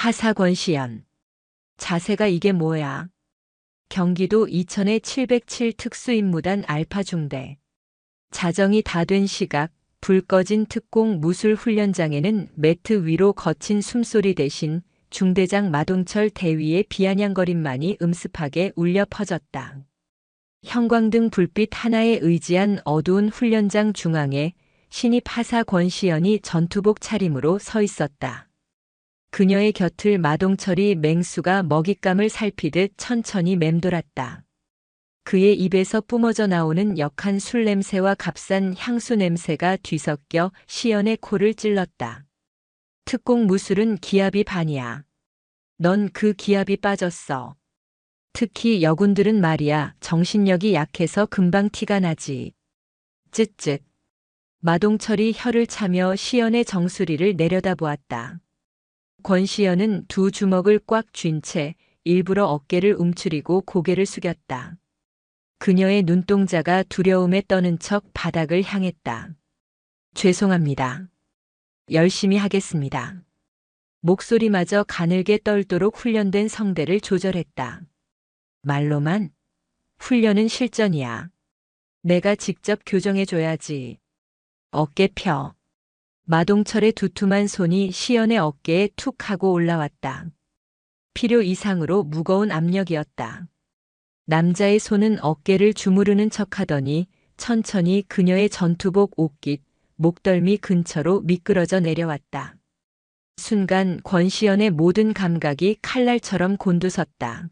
하사 권시연. 자세가 이게 뭐야? 경기도 이천의 707 특수임무단 알파중대. 자정이 다 된 시각, 불 꺼진 특공 무술 훈련장에는 매트 위로 거친 숨소리 대신 중대장 마동철 대위의 비아냥거림만이 음습하게 울려 퍼졌다. 형광등 불빛 하나에 의지한 어두운 훈련장 중앙에 신입 하사 권시연이 전투복 차림으로 서 있었다. 그녀의 곁을 마동철이 맹수가 먹잇감을 살피듯 천천히 맴돌았다. 그의 입에서 뿜어져 나오는 역한 술 냄새와 값싼 향수 냄새가 뒤섞여 시연의 코를 찔렀다. 특공 무술은 기압이 반이야. 넌 그 기압이 빠졌어. 특히 여군들은 말이야, 정신력이 약해서 금방 티가 나지. 쯧쯧. 마동철이 혀를 차며 시연의 정수리를 내려다보았다. 권시연은 두 주먹을 꽉 쥔 채 일부러 어깨를 움츠리고 고개를 숙였다. 그녀의 눈동자가 두려움에 떠는 척 바닥을 향했다. 죄송합니다. 열심히 하겠습니다. 목소리마저 가늘게 떨도록 훈련된 성대를 조절했다. 말로만? 훈련은 실전이야. 내가 직접 교정해줘야지. 어깨 펴. 마동철의 두툼한 손이 시연의 어깨에 툭 하고 올라왔다. 필요 이상으로 무거운 압력이었다. 남자의 손은 어깨를 주무르는 척하더니 천천히 그녀의 전투복 옷깃, 목덜미 근처로 미끄러져 내려왔다. 순간 권시연의 모든 감각이 칼날처럼 곤두섰다.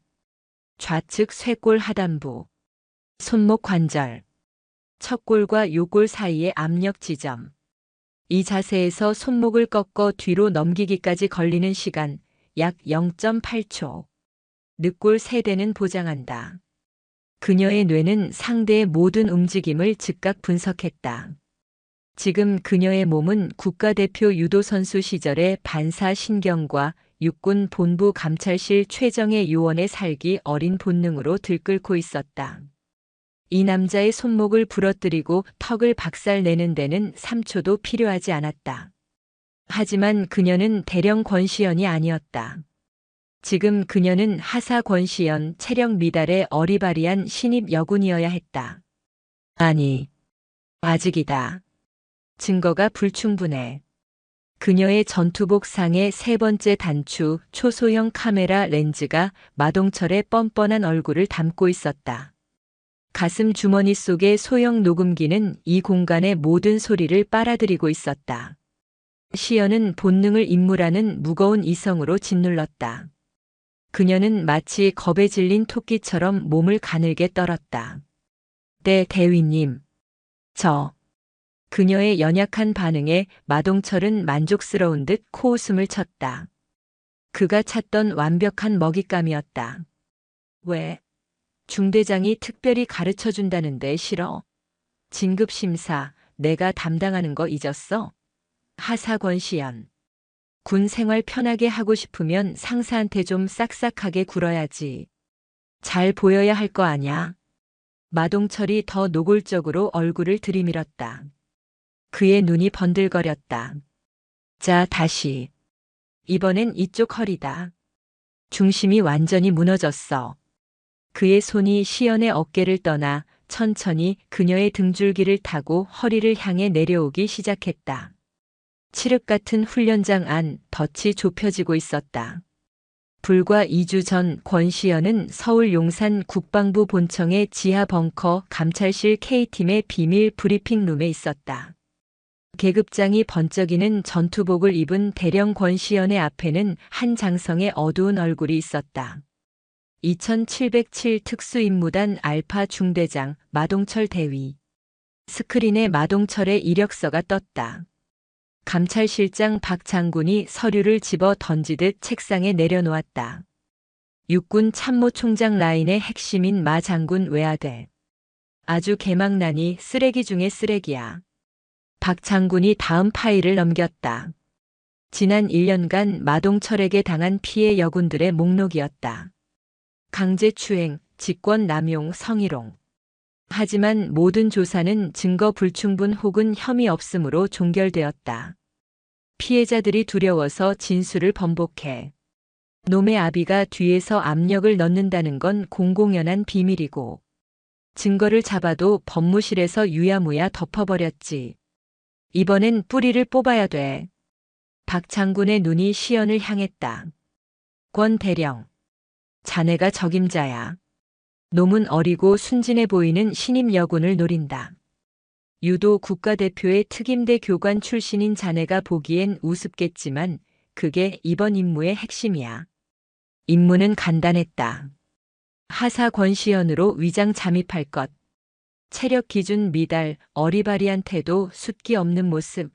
좌측 쇄골 하단부, 손목 관절, 척골과 요골 사이의 압력 지점. 이 자세에서 손목을 꺾어 뒤로 넘기기까지 걸리는 시간 약 0.8초. 늑골 3대는 보장한다. 그녀의 뇌는 상대의 모든 움직임을 즉각 분석했다. 지금 그녀의 몸은 국가대표 유도선수 시절의 반사신경과 육군 본부 감찰실 최정예 요원의 살기 어린 본능으로 들끓고 있었다. 이 남자의 손목을 부러뜨리고 턱을 박살내는 데는 3초도 필요하지 않았다. 하지만 그녀는 대령 권시연이 아니었다. 지금 그녀는 하사 권시연 체력 미달의 어리바리한 신입 여군이어야 했다. 아니, 아직이다. 증거가 불충분해. 그녀의 전투복 상의 3번째 단추 초소형 카메라 렌즈가 마동철의 뻔뻔한 얼굴을 담고 있었다. 가슴 주머니 속의 소형 녹음기는 이 공간의 모든 소리를 빨아들이고 있었다. 시연은 본능을 임무라는 무거운 이성으로 짓눌렀다. 그녀는 마치 겁에 질린 토끼처럼 몸을 가늘게 떨었다. 네, 대위님. 그녀의 연약한 반응에 마동철은 만족스러운 듯 코웃음을 쳤다. 그가 찾던 완벽한 먹잇감이었다. 왜? 중대장이 특별히 가르쳐준다는데 싫어? 진급심사, 내가 담당하는 거 잊었어? 하사 권시연. 군 생활 편하게 하고 싶으면 상사한테 좀 싹싹하게 굴어야지. 잘 보여야 할 거 아냐? 마동철이 더 노골적으로 얼굴을 들이밀었다. 그의 눈이 번들거렸다. 자, 다시. 이번엔 이쪽 허리다. 중심이 완전히 무너졌어. 그의 손이 시연의 어깨를 떠나 천천히 그녀의 등줄기를 타고 허리를 향해 내려오기 시작했다. 칠흑 같은 훈련장 안 덫이 좁혀지고 있었다. 불과 2주 전 권시연은 서울 용산 국방부 본청의 지하 벙커 감찰실 K팀의 비밀 브리핑룸에 있었다. 계급장이 번쩍이는 전투복을 입은 대령 권시연의 앞에는 한 장성의 어두운 얼굴이 있었다. 2707 특수임무단 알파 중대장 마동철 대위. 스크린에 마동철의 이력서가 떴다. 감찰실장 박 장군이 서류를 집어 던지듯 책상에 내려놓았다. 육군 참모총장 라인의 핵심인 마 장군 외아들. 아주 개망나니 쓰레기 중에 쓰레기야. 박 장군이 다음 파일을 넘겼다. 지난 1년간 마동철에게 당한 피해 여군들의 목록이었다. 강제추행, 직권남용, 성희롱. 하지만 모든 조사는 증거 불충분 혹은 혐의 없음으로 종결되었다. 피해자들이 두려워서 진술을 번복해 놈의 아비가 뒤에서 압력을 넣는다는 건 공공연한 비밀이고 증거를 잡아도 법무실에서 유야무야 덮어버렸지. 이번엔 뿌리를 뽑아야 돼. 박 장군의 눈이 시연을 향했다. 권 대령. 자네가 적임자야. 놈은 어리고 순진해 보이는 신임 여군을 노린다. 유도 국가대표의 특임대 교관 출신인 자네가 보기엔 우습겠지만 그게 이번 임무의 핵심이야. 임무는 간단했다. 하사 권시연으로 위장 잠입할 것. 체력 기준 미달, 어리바리한 태도, 숫기 없는 모습.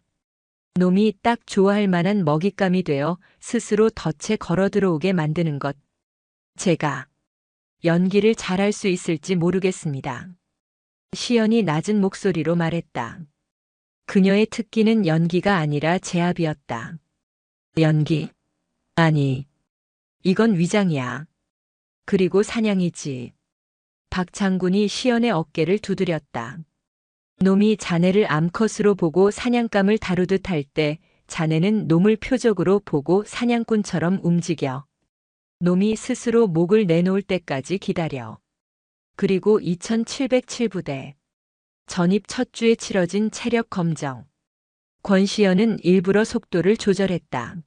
놈이 딱 좋아할 만한 먹잇감이 되어 스스로 덫에 걸어 들어오게 만드는 것. 제가 연기를 잘할 수 있을지 모르겠습니다. 시연이 낮은 목소리로 말했다. 그녀의 특기는 연기가 아니라 제압이었다. 연기? 아니, 이건 위장이야. 그리고 사냥이지. 박 장군이 시연의 어깨를 두드렸다. 놈이 자네를 암컷으로 보고 사냥감을 다루듯 할 때 자네는 놈을 표적으로 보고 사냥꾼처럼 움직여. 놈이 스스로 목을 내놓을 때까지 기다려. 그리고 2707부대. 전입 첫 주에 치러진 체력 검정. 권시연은 일부러 속도를 조절했다.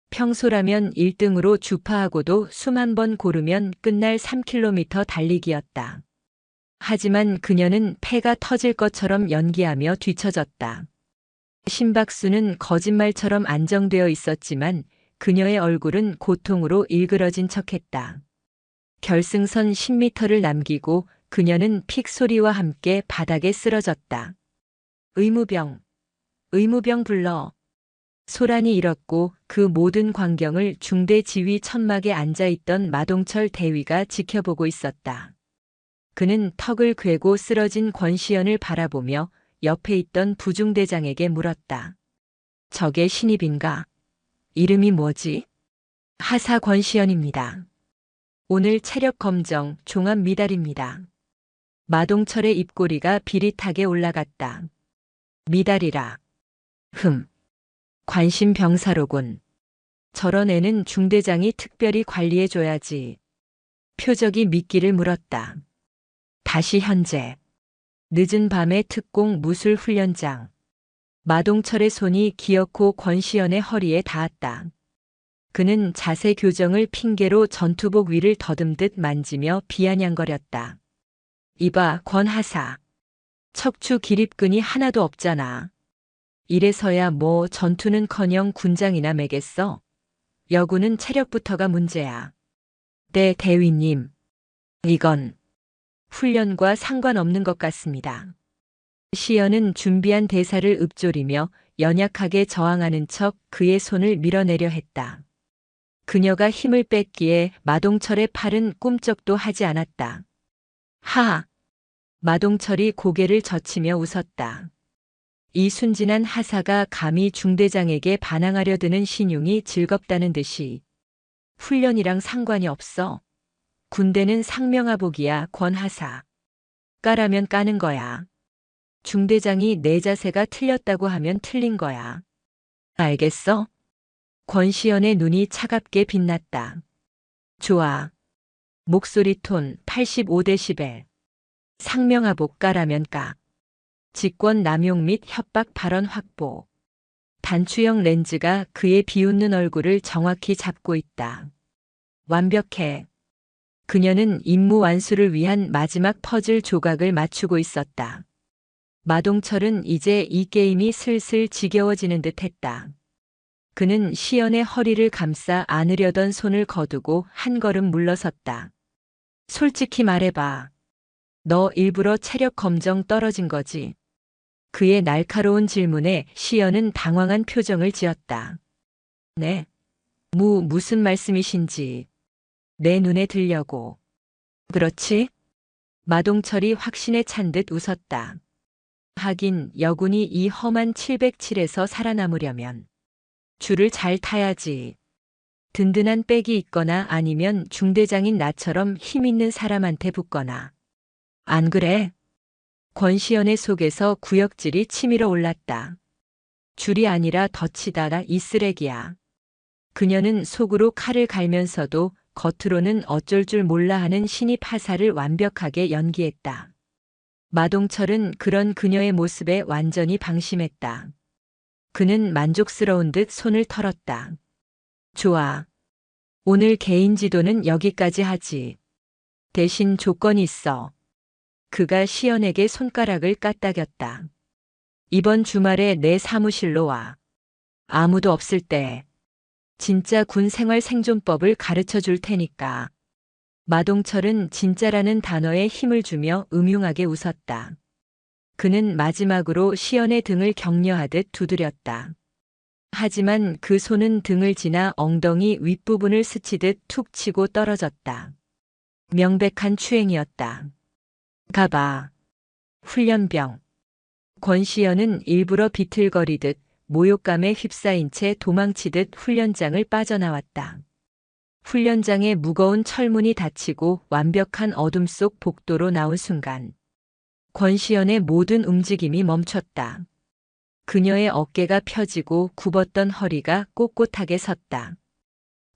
평소라면 1등으로 주파하고도 수만 번 고르면 끝날 3km 달리기였다. 하지만 그녀는 폐가 터질 것처럼 연기하며 뒤처졌다. 심박수는 거짓말처럼 안정되어 있었지만 그녀의 얼굴은 고통으로 일그러진 척했다. 결승선 10m를 남기고 그녀는 픽 소리와 함께 바닥에 쓰러졌다. 의무병 불러. 소란이 일었고 그 모든 광경을 중대 지휘 천막에 앉아있던 마동철 대위가 지켜보고 있었다. 그는 턱을 괴고 쓰러진 권시연을 바라보며 옆에 있던 부중대장에게 물었다. 저게 신입인가? 이름이 뭐지? 하사 권시연입니다. 오늘 체력 검정 종합 미달입니다. 마동철의 입꼬리가 비릿하게 올라갔다. 미달이라. 관심 병사로군. 저런 애는 중대장이 특별히 관리해줘야지. 표적이 미끼를 물었다. 다시 현재. 늦은 밤의 특공 무술 훈련장. 마동철의 손이 기어코 권시연의 허리에 닿았다. 그는 자세 교정을 핑계로 전투복 위를 더듬듯 만지며 비아냥거렸다. 이봐, 권하사. 척추 기립근이 하나도 없잖아. 이래서야 뭐 전투는커녕 군장이나 매겠어. 여군은 체력부터가 문제야. 네, 대위님. 이건 훈련과 상관없는 것 같습니다. 시연은 준비한 대사를 읊조리며 연약하게 저항하는 척 그의 손을 밀어내려 했다. 그녀가 힘을 뺐기에 마동철의 팔은 꿈쩍도 하지 않았다. 하! 마동철이 고개를 젖히며 웃었다. 이 순진한 하사가 감히 중대장에게 반항하려 드는 신용이 즐겁다는 듯이. 훈련이랑 상관이 없어. 군대는 상명하복이야, 권하사. 까라면 까는 거야. 중대장이 내 자세가 틀렸다고 하면 틀린 거야. 알겠어? 권시연의 눈이 차갑게 빛났다. 좋아. 목소리 톤 85데시벨. 상명하복 까라면 까. 직권 남용 및 협박 발언 확보. 단추형 렌즈가 그의 비웃는 얼굴을 정확히 잡고 있다. 완벽해. 그녀는 임무 완수를 위한 마지막 퍼즐 조각을 맞추고 있었다. 마동철은 이제 이 게임이 슬슬 지겨워지는 듯 했다. 그는 시연의 허리를 감싸 안으려던 손을 거두고 한 걸음 물러섰다. 솔직히 말해봐. 너 일부러 체력 검정 떨어진 거지? 그의 날카로운 질문에 시연은 당황한 표정을 지었다. 네. 무슨 말씀이신지. 내 눈에 들려고. 그렇지? 마동철이 확신에 찬 듯 웃었다. 하긴 여군이 이 험한 707에서 살아남으려면 줄을 잘 타야지. 든든한 백이 있거나 아니면 중대장인 나처럼 힘 있는 사람한테 붙거나. 안 그래? 권시연의 속에서 구역질이 치밀어 올랐다. 줄이 아니라 덫이다, 이 쓰레기야. 그녀는 속으로 칼을 갈면서도 겉으로는 어쩔 줄 몰라 하는 신입 하사를 완벽하게 연기했다. 마동철은 그런 그녀의 모습에 완전히 방심했다. 그는 만족스러운 듯 손을 털었다. 좋아. 오늘 개인 지도는 여기까지 하지. 대신 조건이 있어. 그가 시연에게 손가락을 까딱였다. 이번 주말에 내 사무실로 와. 아무도 없을 때. 진짜 군 생활 생존법을 가르쳐 줄 테니까. 마동철은 진짜라는 단어에 힘을 주며 음흉하게 웃었다. 그는 마지막으로 시연의 등을 격려하듯 두드렸다. 하지만 그 손은 등을 지나 엉덩이 윗부분을 스치듯 툭 치고 떨어졌다. 명백한 추행이었다. 가봐. 훈련병. 권시연은 일부러 비틀거리듯 모욕감에 휩싸인 채 도망치듯 훈련장을 빠져나왔다. 훈련장의 무거운 철문이 닫히고 완벽한 어둠 속 복도로 나온 순간 권시연의 모든 움직임이 멈췄다. 그녀의 어깨가 펴지고 굽었던 허리가 꼿꼿하게 섰다.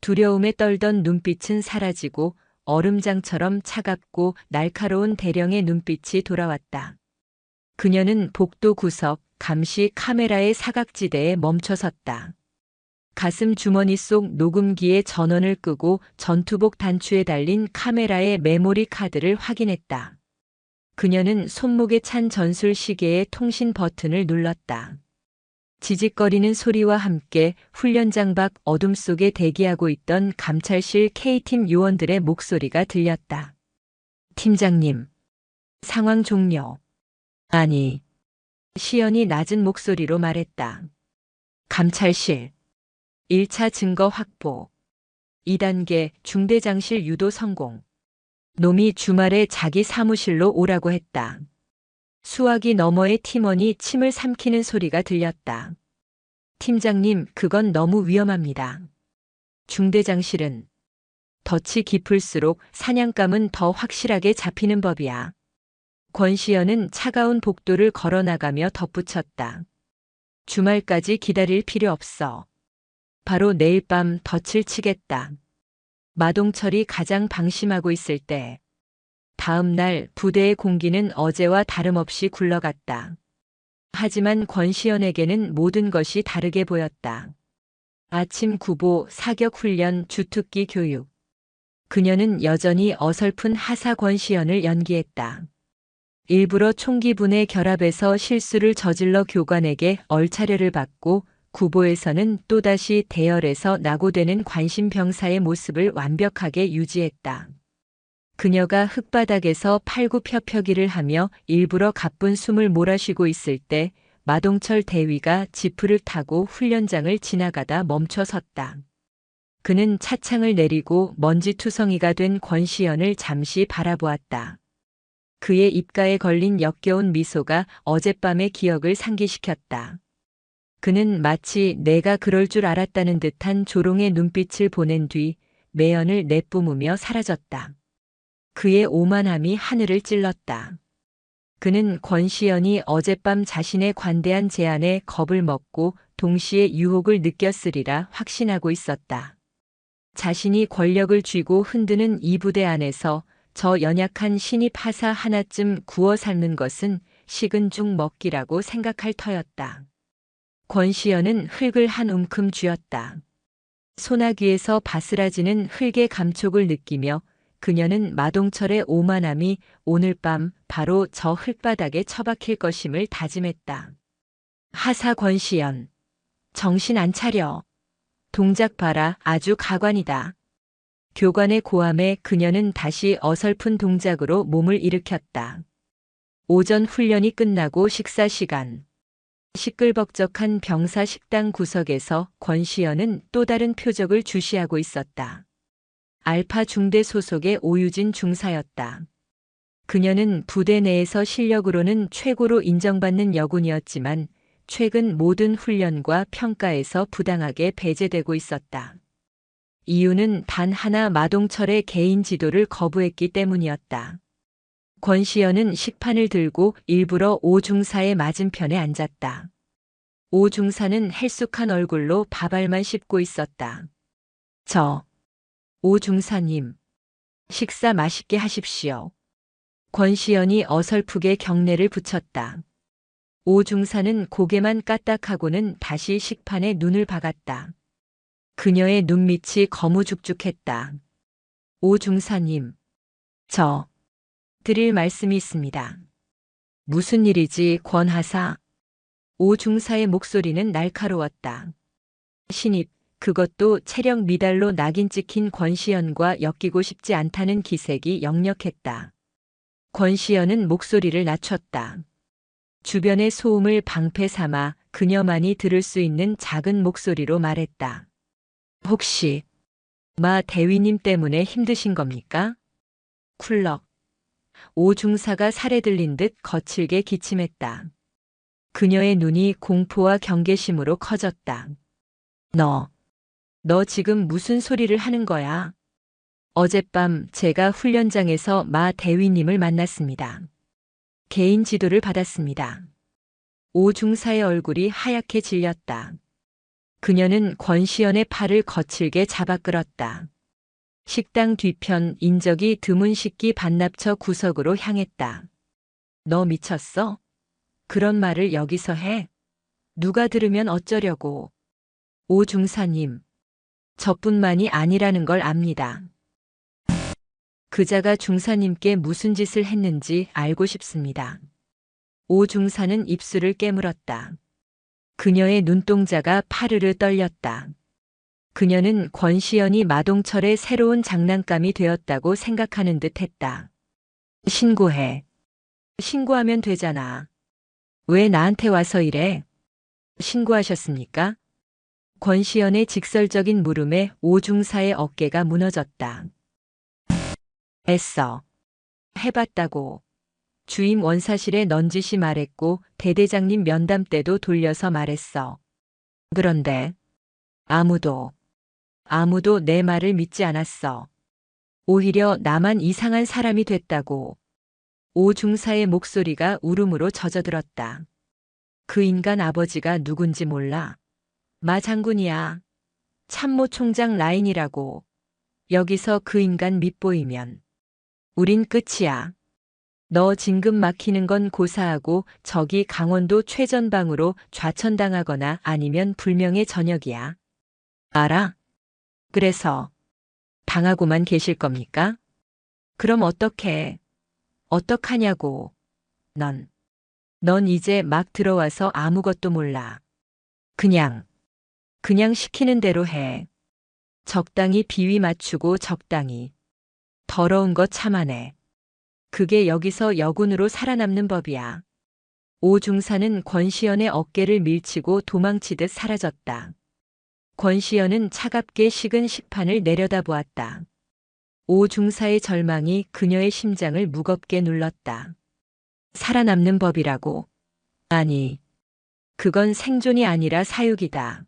두려움에 떨던 눈빛은 사라지고 얼음장처럼 차갑고 날카로운 대령의 눈빛이 돌아왔다. 그녀는 복도 구석, 감시 카메라의 사각지대에 멈춰섰다. 가슴 주머니 속 녹음기에 전원을 끄고 전투복 단추에 달린 카메라의 메모리 카드를 확인했다. 그녀는 손목에 찬 전술 시계의 통신 버튼을 눌렀다. 지직거리는 소리와 함께 훈련장 밖 어둠 속에 대기하고 있던 감찰실 K팀 요원들의 목소리가 들렸다. 팀장님, 상황 종료. 아니, 시연이 낮은 목소리로 말했다. 감찰실. 1차 증거 확보. 2단계 중대장실 유도 성공. 놈이 주말에 자기 사무실로 오라고 했다. 수화기 너머의 팀원이 침을 삼키는 소리가 들렸다. 팀장님, 그건 너무 위험합니다. 중대장실은 덫이 깊을수록 사냥감은 더 확실하게 잡히는 법이야. 권시연은 차가운 복도를 걸어나가며 덧붙였다. 주말까지 기다릴 필요 없어. 바로 내일 밤 덫을 치겠다. 마동철이 가장 방심하고 있을 때 다음 날 부대의 공기는 어제와 다름없이 굴러갔다. 하지만 권시연에게는 모든 것이 다르게 보였다. 아침 구보, 사격 훈련, 주특기 교육. 그녀는 여전히 어설픈 하사 권시연을 연기했다. 일부러 총기분의 결합에서 실수를 저질러 교관에게 얼차려를 받고 구보에서는 또다시 대열에서 낙오되는 관심병사의 모습을 완벽하게 유지했다. 그녀가 흙바닥에서 팔굽혀펴기를 하며 일부러 가쁜 숨을 몰아쉬고 있을 때 마동철 대위가 지프를 타고 훈련장을 지나가다 멈춰 섰다. 그는 차창을 내리고 먼지투성이가 된 권시연을 잠시 바라보았다. 그의 입가에 걸린 역겨운 미소가 어젯밤의 기억을 상기시켰다. 그는 마치 내가 그럴 줄 알았다는 듯한 조롱의 눈빛을 보낸 뒤 매연을 내뿜으며 사라졌다. 그의 오만함이 하늘을 찔렀다. 그는 권시연이 어젯밤 자신의 관대한 제안에 겁을 먹고 동시에 유혹을 느꼈으리라 확신하고 있었다. 자신이 권력을 쥐고 흔드는 이 부대 안에서 저 연약한 신입 하사 하나쯤 구워 삶는 것은 식은 죽 먹기라고 생각할 터였다. 권시연은 흙을 한 움큼 쥐었다. 소나기에서 바스라지는 흙의 감촉을 느끼며 그녀는 마동철의 오만함이 오늘 밤 바로 저 흙바닥에 처박힐 것임을 다짐했다. 하사 권시연, 정신 안 차려. 동작 봐라, 아주 가관이다. 교관의 고함에 그녀는 다시 어설픈 동작으로 몸을 일으켰다. 오전 훈련이 끝나고 식사 시간. 시끌벅적한 병사 식당 구석에서 권시연은 또 다른 표적을 주시하고 있었다. 알파 중대 소속의 오유진 중사였다. 그녀는 부대 내에서 실력으로는 최고로 인정받는 여군이었지만 최근 모든 훈련과 평가에서 부당하게 배제되고 있었다. 이유는 단 하나, 마동철의 개인 지도를 거부했기 때문이었다. 권시연은 식판을 들고 일부러 오중사의 맞은편에 앉았다. 오중사는 헬쑥한 얼굴로 밥알만 씹고 있었다. 오 중사님, 식사 맛있게 하십시오. 권시연이 어설프게 경례를 붙였다. 오 중사는 고개만 까딱하고는 다시 식판에 눈을 박았다. 그녀의 눈밑이 거무죽죽했다. 오 중사님, 드릴 말씀이 있습니다. 무슨 일이지, 권하사? 오 중사의 목소리는 날카로웠다. 신입, 그것도 체력 미달로 낙인 찍힌 권시연과 엮이고 싶지 않다는 기색이 역력했다. 권시연은 목소리를 낮췄다. 주변의 소음을 방패 삼아 그녀만이 들을 수 있는 작은 목소리로 말했다. 혹시 마 대위님 때문에 힘드신 겁니까? 쿨럭. 오 중사가 살에 들린 듯 거칠게 기침했다. 그녀의 눈이 공포와 경계심으로 커졌다. 너 지금 무슨 소리를 하는 거야? 어젯밤 제가 훈련장에서 마 대위님을 만났습니다. 개인 지도를 받았습니다. 오 중사의 얼굴이 하얗게 질렸다. 그녀는 권시연의 팔을 거칠게 잡아 끌었다. 식당 뒤편 인적이 드문 식기 반납처 구석으로 향했다. 너 미쳤어? 그런 말을 여기서 해? 누가 들으면 어쩌려고? 오 중사님, 저뿐만이 아니라는 걸 압니다. 그자가 중사님께 무슨 짓을 했는지 알고 싶습니다. 오 중사는 입술을 깨물었다. 그녀의 눈동자가 파르르 떨렸다. 그녀는 권시연이 마동철의 새로운 장난감이 되었다고 생각하는 듯 했다. 신고해. 신고하면 되잖아. 왜 나한테 와서 이래? 신고하셨습니까? 권시연의 직설적인 물음에 오중사의 어깨가 무너졌다. 애써. 해봤다고. 주임 원사실에 넌지시 말했고 대대장님 면담 때도 돌려서 말했어. 그런데 아무도 내 말을 믿지 않았어. 오히려 나만 이상한 사람이 됐다고. 오중사의 목소리가 울음으로 젖어들었다. 그 인간 아버지가 누군지 몰라. 마 장군이야. 참모 총장 라인이라고. 여기서 그 인간 밑보이면 우린 끝이야. 너 진급 막히는 건 고사하고 저기 강원도 최전방으로 좌천당하거나 아니면 불명예 전역이야. 알아? 그래서 당하고만 계실 겁니까? 그럼 어떡하냐고. 넌 이제 막 들어와서 아무것도 몰라. 그냥 시키는 대로 해. 적당히 비위 맞추고 적당히. 더러운 거 참아내. 그게 여기서 여군으로 살아남는 법이야. 오중사는 권시연의 어깨를 밀치고 도망치듯 사라졌다. 권시연은 차갑게 식은 식판을 내려다보았다. 오중사의 절망이 그녀의 심장을 무겁게 눌렀다. 살아남는 법이라고. 아니, 그건 생존이 아니라 사육이다.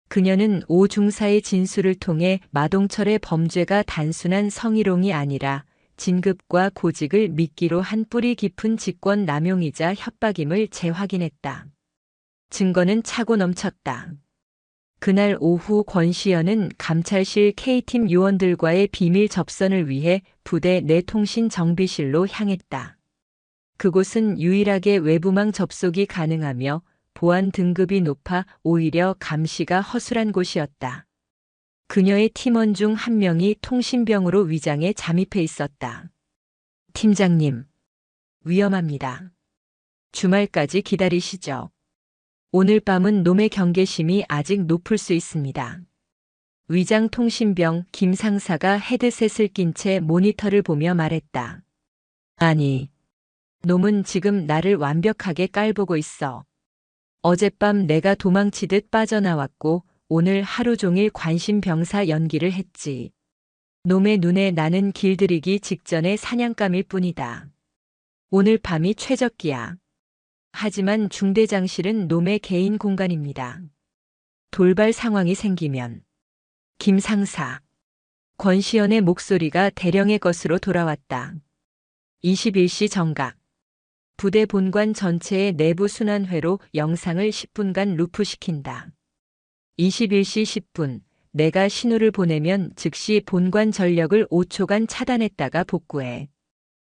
그녀는 오중사의 진술을 통해 마동철의 범죄가 단순한 성희롱이 아니라 진급과 고직을 미끼로 한 뿌리 깊은 직권 남용이자 협박임을 재확인했다. 증거는 차고 넘쳤다. 그날 오후 권시연은 감찰실 K팀 요원들과의 비밀 접선을 위해 부대 내 통신 정비실로 향했다. 그곳은 유일하게 외부망 접속이 가능하며 보안 등급이 높아 오히려 감시가 허술한 곳이었다. 그녀의 팀원 중 한 명이 통신병으로 위장해 잠입해 있었다. 팀장님, 위험합니다. 주말까지 기다리시죠. 오늘 밤은 놈의 경계심이 아직 높을 수 있습니다. 위장 통신병 김 상사가 헤드셋을 낀 채 모니터를 보며 말했다. 아니, 놈은 지금 나를 완벽하게 깔보고 있어. 어젯밤 내가 도망치듯 빠져나왔고 오늘 하루 종일 관심병사 연기를 했지. 놈의 눈에 나는 길들이기 직전의 사냥감일 뿐이다. 오늘 밤이 최적기야. 하지만 중대장실은 놈의 개인 공간입니다. 돌발 상황이 생기면 김 상사. 권시연의 목소리가 대령의 것으로 돌아왔다. 21시 정각. 부대 본관 전체의 내부 순환회로 영상을 10분간 루프시킨다. 21시 10분 내가 신호를 보내면 즉시 본관 전력을 5초간 차단했다가 복구해.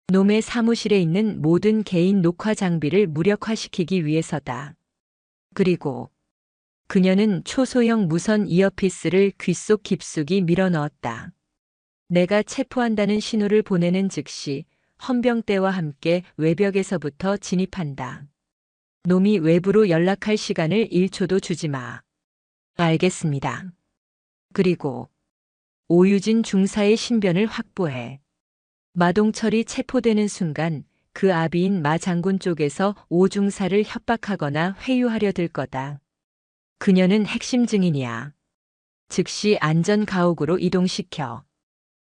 놈의 사무실에 있는 모든 개인 녹화 장비를 무력화시키기 위해서다. 그리고 그녀는 초소형 무선 이어피스를 귀 속 깊숙이 밀어넣었다. 내가 체포한다는 신호를 보내는 즉시 헌병대와 함께 외벽에서부터 진입한다. 놈이 외부로 연락할 시간을 1초도 주지 마. 알겠습니다. 그리고 오유진 중사의 신변을 확보해. 마동철이 체포되는 순간 그 아비인 마 장군 쪽에서 오 중사를 협박하거나 회유하려 들 거다. 그녀는 핵심 증인이야. 즉시 안전가옥으로 이동시켜.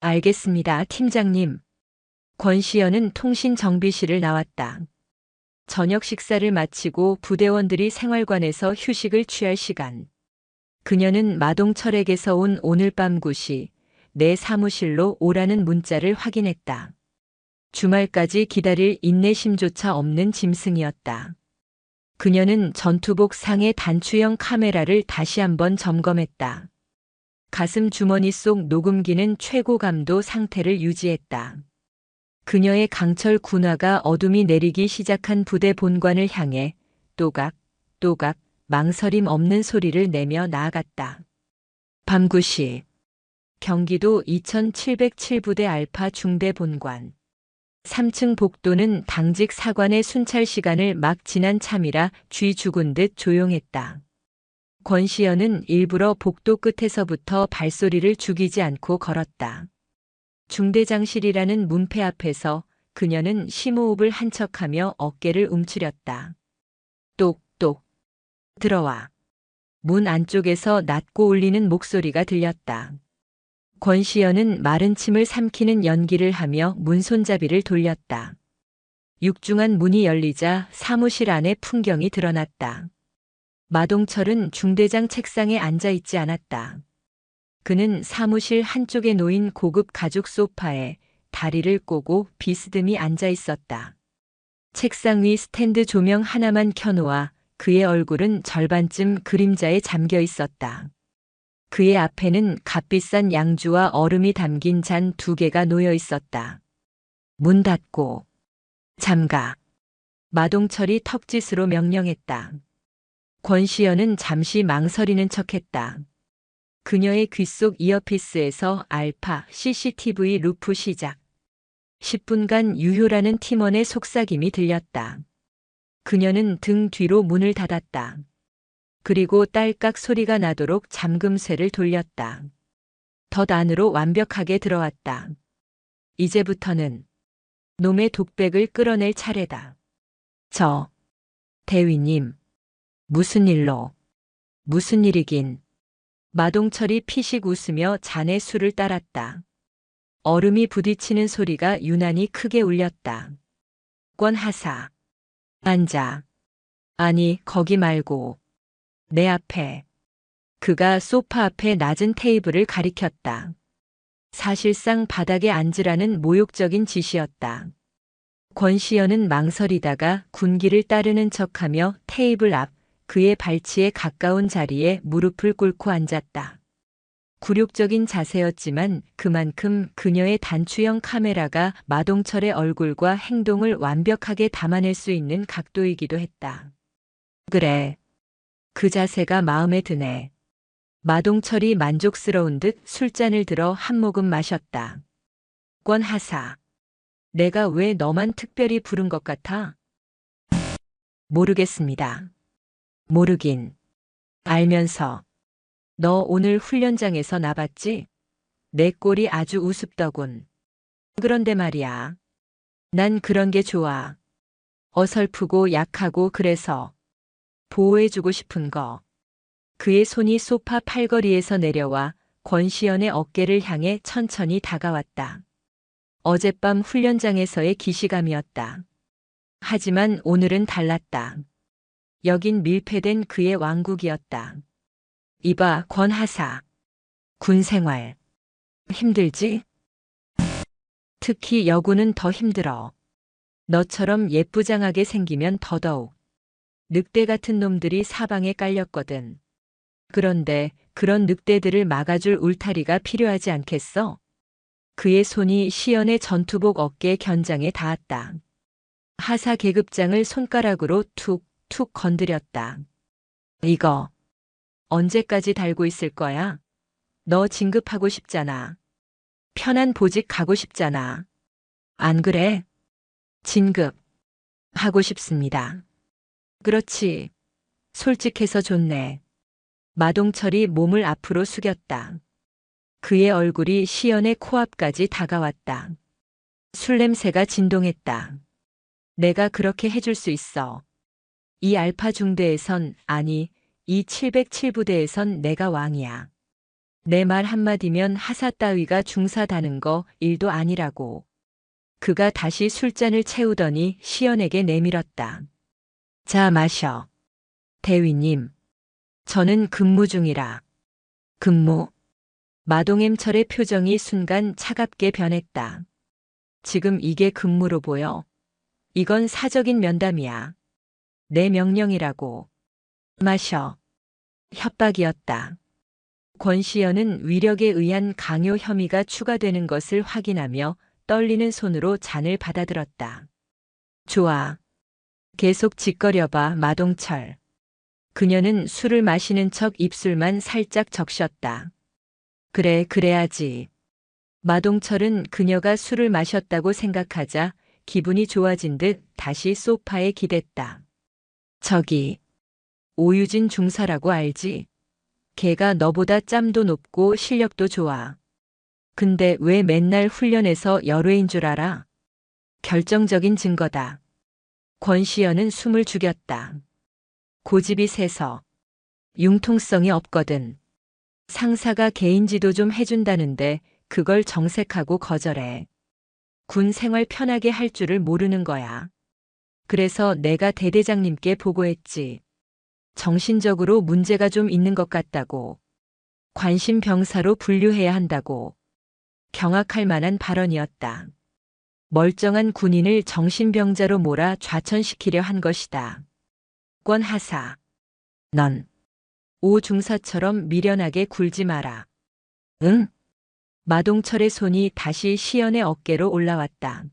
알겠습니다, 팀장님. 권시연은 통신정비실을 나왔다. 저녁 식사를 마치고 부대원들이 생활관에서 휴식을 취할 시간. 그녀는 마동철에게서 온 오늘 밤 9시 내 사무실로 오라는 문자를 확인했다. 주말까지 기다릴 인내심조차 없는 짐승이었다. 그녀는 전투복 상의 단추형 카메라를 다시 한번 점검했다. 가슴 주머니 속 녹음기는 최고 감도 상태를 유지했다. 그녀의 강철 군화가 어둠이 내리기 시작한 부대 본관을 향해 또각또각 망설임 없는 소리를 내며 나아갔다. 밤 9시 경기도 2707부대 알파 중대 본관. 3층 복도는 당직 사관의 순찰 시간을 막 지난 참이라 쥐 죽은 듯 조용했다. 권시연은 일부러 복도 끝에서부터 발소리를 죽이지 않고 걸었다. 중대장실이라는 문패 앞에서 그녀는 심호흡을 한 척하며 어깨를 움츠렸다. 똑똑. 들어와. 문 안쪽에서 낮고 울리는 목소리가 들렸다. 권시연은 마른 침을 삼키는 연기를 하며 문 손잡이를 돌렸다. 육중한 문이 열리자 사무실 안의 풍경이 드러났다. 마동철은 중대장 책상에 앉아 있지 않았다. 그는 사무실 한쪽에 놓인 고급 가죽 소파에 다리를 꼬고 비스듬히 앉아 있었다. 책상 위 스탠드 조명 하나만 켜놓아 그의 얼굴은 절반쯤 그림자에 잠겨 있었다. 그의 앞에는 값비싼 양주와 얼음이 담긴 잔 2개가 놓여 있었다. 문 닫고 잠가. 마동철이 턱짓으로 명령했다. 권시연은 잠시 망설이는 척했다. 그녀의 귀 속 이어피스에서 알파 CCTV 루프 시작. 10분간 유효라는 팀원의 속삭임이 들렸다. 그녀는 등 뒤로 문을 닫았다. 그리고 딸깍 소리가 나도록 잠금쇠를 돌렸다. 덧 안으로 완벽하게 들어왔다. 이제부터는 놈의 독백을 끌어낼 차례다. 대위님. 무슨 일로? 무슨 일이긴. 마동철이 피식 웃으며 잔에 술을 따랐다. 얼음이 부딪히는 소리가 유난히 크게 울렸다. 권하사. 앉아. 아니, 거기 말고. 내 앞에. 그가 소파 앞에 낮은 테이블을 가리켰다. 사실상 바닥에 앉으라는 모욕적인 지시였다. 권시연은 망설이다가 군기를 따르는 척하며 테이블 앞 그의 발치에 가까운 자리에 무릎을 꿇고 앉았다. 굴욕적인 자세였지만 그만큼 그녀의 단추형 카메라가 마동철의 얼굴과 행동을 완벽하게 담아낼 수 있는 각도이기도 했다. 그래. 그 자세가 마음에 드네. 마동철이 만족스러운 듯 술잔을 들어 한 모금 마셨다. 권하사. 내가 왜 너만 특별히 부른 것 같아? 모르겠습니다. 모르긴. 알면서. 너 오늘 훈련장에서 나봤지? 내 꼴이 아주 우습더군. 그런데 말이야. 난 그런 게 좋아. 어설프고 약하고 그래서 보호해주고 싶은 거. 그의 손이 소파 팔걸이에서 내려와 권시연의 어깨를 향해 천천히 다가왔다. 어젯밤 훈련장에서의 기시감이었다. 하지만 오늘은 달랐다. 여긴 밀폐된 그의 왕국이었다. 이봐, 권하사. 군생활. 힘들지? 특히 여군은 더 힘들어. 너처럼 예쁘장하게 생기면 더더욱. 늑대 같은 놈들이 사방에 깔렸거든. 그런데 그런 늑대들을 막아줄 울타리가 필요하지 않겠어? 그의 손이 시연의 전투복 어깨 견장에 닿았다. 하사 계급장을 손가락으로 툭툭 건드렸다. 이거 언제까지 달고 있을 거야? 너 진급하고 싶잖아. 편한 보직 가고 싶잖아. 안 그래? 진급 하고 싶습니다. 그렇지. 솔직해서 좋네. 마동철이 몸을 앞으로 숙였다. 그의 얼굴이 시연의 코앞까지 다가왔다. 술 냄새가 진동했다. 내가 그렇게 해줄 수 있어. 이 알파 중대에선, 아니, 이 707부대에선 내가 왕이야. 내 말 한마디면 하사 따위가 중사다는 거 일도 아니라고. 그가 다시 술잔을 채우더니 시연에게 내밀었다. 자, 마셔. 대위님, 저는 근무 중이라. 근무? 마동엠철의 표정이 순간 차갑게 변했다. 지금 이게 근무로 보여? 이건 사적인 면담이야. 내 명령이라고. 마셔. 협박이었다. 권시연은 위력에 의한 강요 혐의가 추가되는 것을 확인하며 떨리는 손으로 잔을 받아들었다. 좋아. 계속 짓거려봐, 마동철. 그녀는 술을 마시는 척 입술만 살짝 적셨다. 그래, 그래야지. 마동철은 그녀가 술을 마셨다고 생각하자 기분이 좋아진 듯 다시 소파에 기댔다. 저기, 오유진 중사라고 알지? 걔가 너보다 짬도 높고 실력도 좋아. 근데 왜 맨날 훈련에서 열외인 줄 알아? 결정적인 증거다. 권시연은 숨을 죽였다. 고집이 세서. 융통성이 없거든. 상사가 개인 지도 좀 해준다는데 그걸 정색하고 거절해. 군 생활 편하게 할 줄을 모르는 거야. 그래서 내가 대대장님께 보고했지. 정신적으로 문제가 좀 있는 것 같다고. 관심 병사로 분류해야 한다고. 경악할 만한 발언이었다. 멀쩡한 군인을 정신병자로 몰아 좌천시키려 한 것이다. 권하사. 넌 오중사처럼 미련하게 굴지 마라. 응? 마동철의 손이 다시 시연의 어깨로 올라왔다.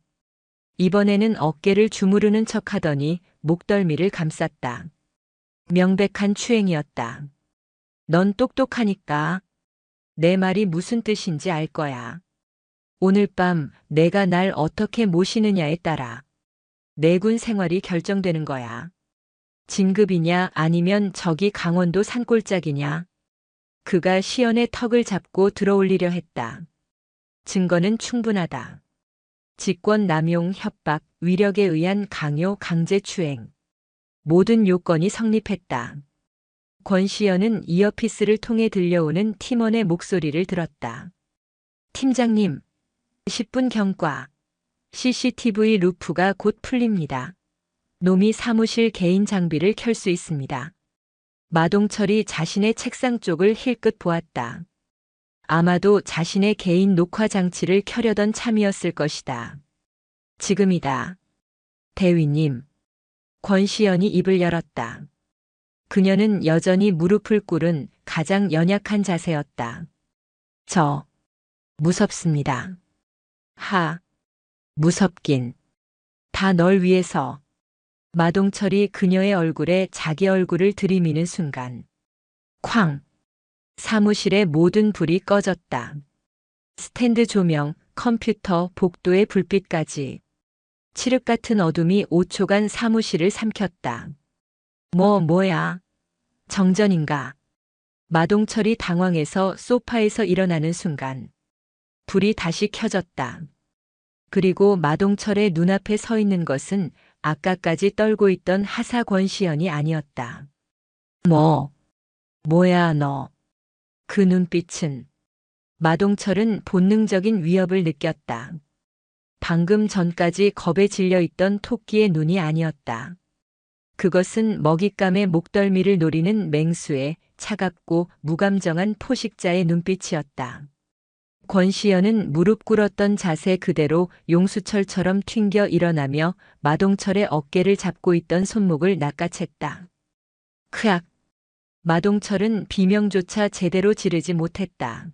이번에는 어깨를 주무르는 척하더니 목덜미를 감쌌다. 명백한 추행이었다. 넌 똑똑하니까 내 말이 무슨 뜻인지 알 거야. 오늘 밤 내가 날 어떻게 모시느냐에 따라 내군 생활이 결정되는 거야. 진급이냐 아니면 저기 강원도 산골짜기냐. 그가 시연의 턱을 잡고 들어올리려 했다. 증거는 충분하다. 직권 남용, 협박, 위력에 의한 강요, 강제추행. 모든 요건이 성립했다. 권시연은 이어피스를 통해 들려오는 팀원의 목소리를 들었다. 팀장님, 10분 경과. CCTV 루프가 곧 풀립니다. 놈이 사무실 개인 장비를 켤 수 있습니다. 마동철이 자신의 책상 쪽을 힐끗 보았다. 아마도 자신의 개인 녹화 장치를 켜려던 참이었을 것이다. 지금이다. 대위님. 권시연이 입을 열었다. 그녀는 여전히 무릎을 꿇은 가장 연약한 자세였다. 저, 무섭습니다. 무섭긴. 다 널 위해서. 마동철이 그녀의 얼굴에 자기 얼굴을 들이미는 순간. 쾅! 사무실의 모든 불이 꺼졌다. 스탠드 조명, 컴퓨터, 복도의 불빛까지. 칠흑 같은 어둠이 5초간 사무실을 삼켰다. 뭐야? 정전인가? 마동철이 당황해서 소파에서 일어나는 순간. 불이 다시 켜졌다. 그리고 마동철의 눈앞에 서 있는 것은 아까까지 떨고 있던 하사 권시연이 아니었다. 뭐야 너. 그 눈빛은. 마동철은 본능적인 위협을 느꼈다. 방금 전까지 겁에 질려 있던 토끼의 눈이 아니었다. 그것은 먹잇감의 목덜미를 노리는 맹수의 차갑고 무감정한 포식자의 눈빛이었다. 권시연은 무릎 꿇었던 자세 그대로 용수철처럼 튕겨 일어나며 마동철의 어깨를 잡고 있던 손목을 낚아챘다. 크악! 마동철은 비명조차 제대로 지르지 못했다.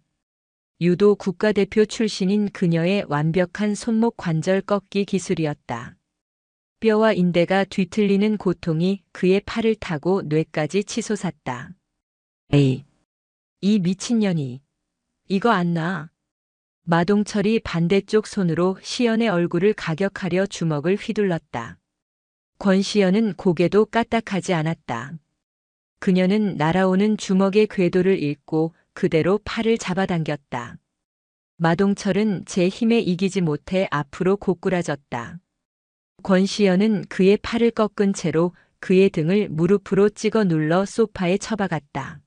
유도 국가대표 출신인 그녀의 완벽한 손목 관절 꺾기 기술이었다. 뼈와 인대가 뒤틀리는 고통이 그의 팔을 타고 뇌까지 치솟았다. 에이, 이 미친년이. 이거 안 나. 마동철이 반대쪽 손으로 시연의 얼굴을 가격하려 주먹을 휘둘렀다. 권시연은 고개도 까딱하지 않았다. 그녀는 날아오는 주먹의 궤도를 잃고 그대로 팔을 잡아당겼다. 마동철은 제 힘에 이기지 못해 앞으로 고꾸라졌다. 권시연은 그의 팔을 꺾은 채로 그의 등을 무릎으로 찍어 눌러 소파에 처박았다.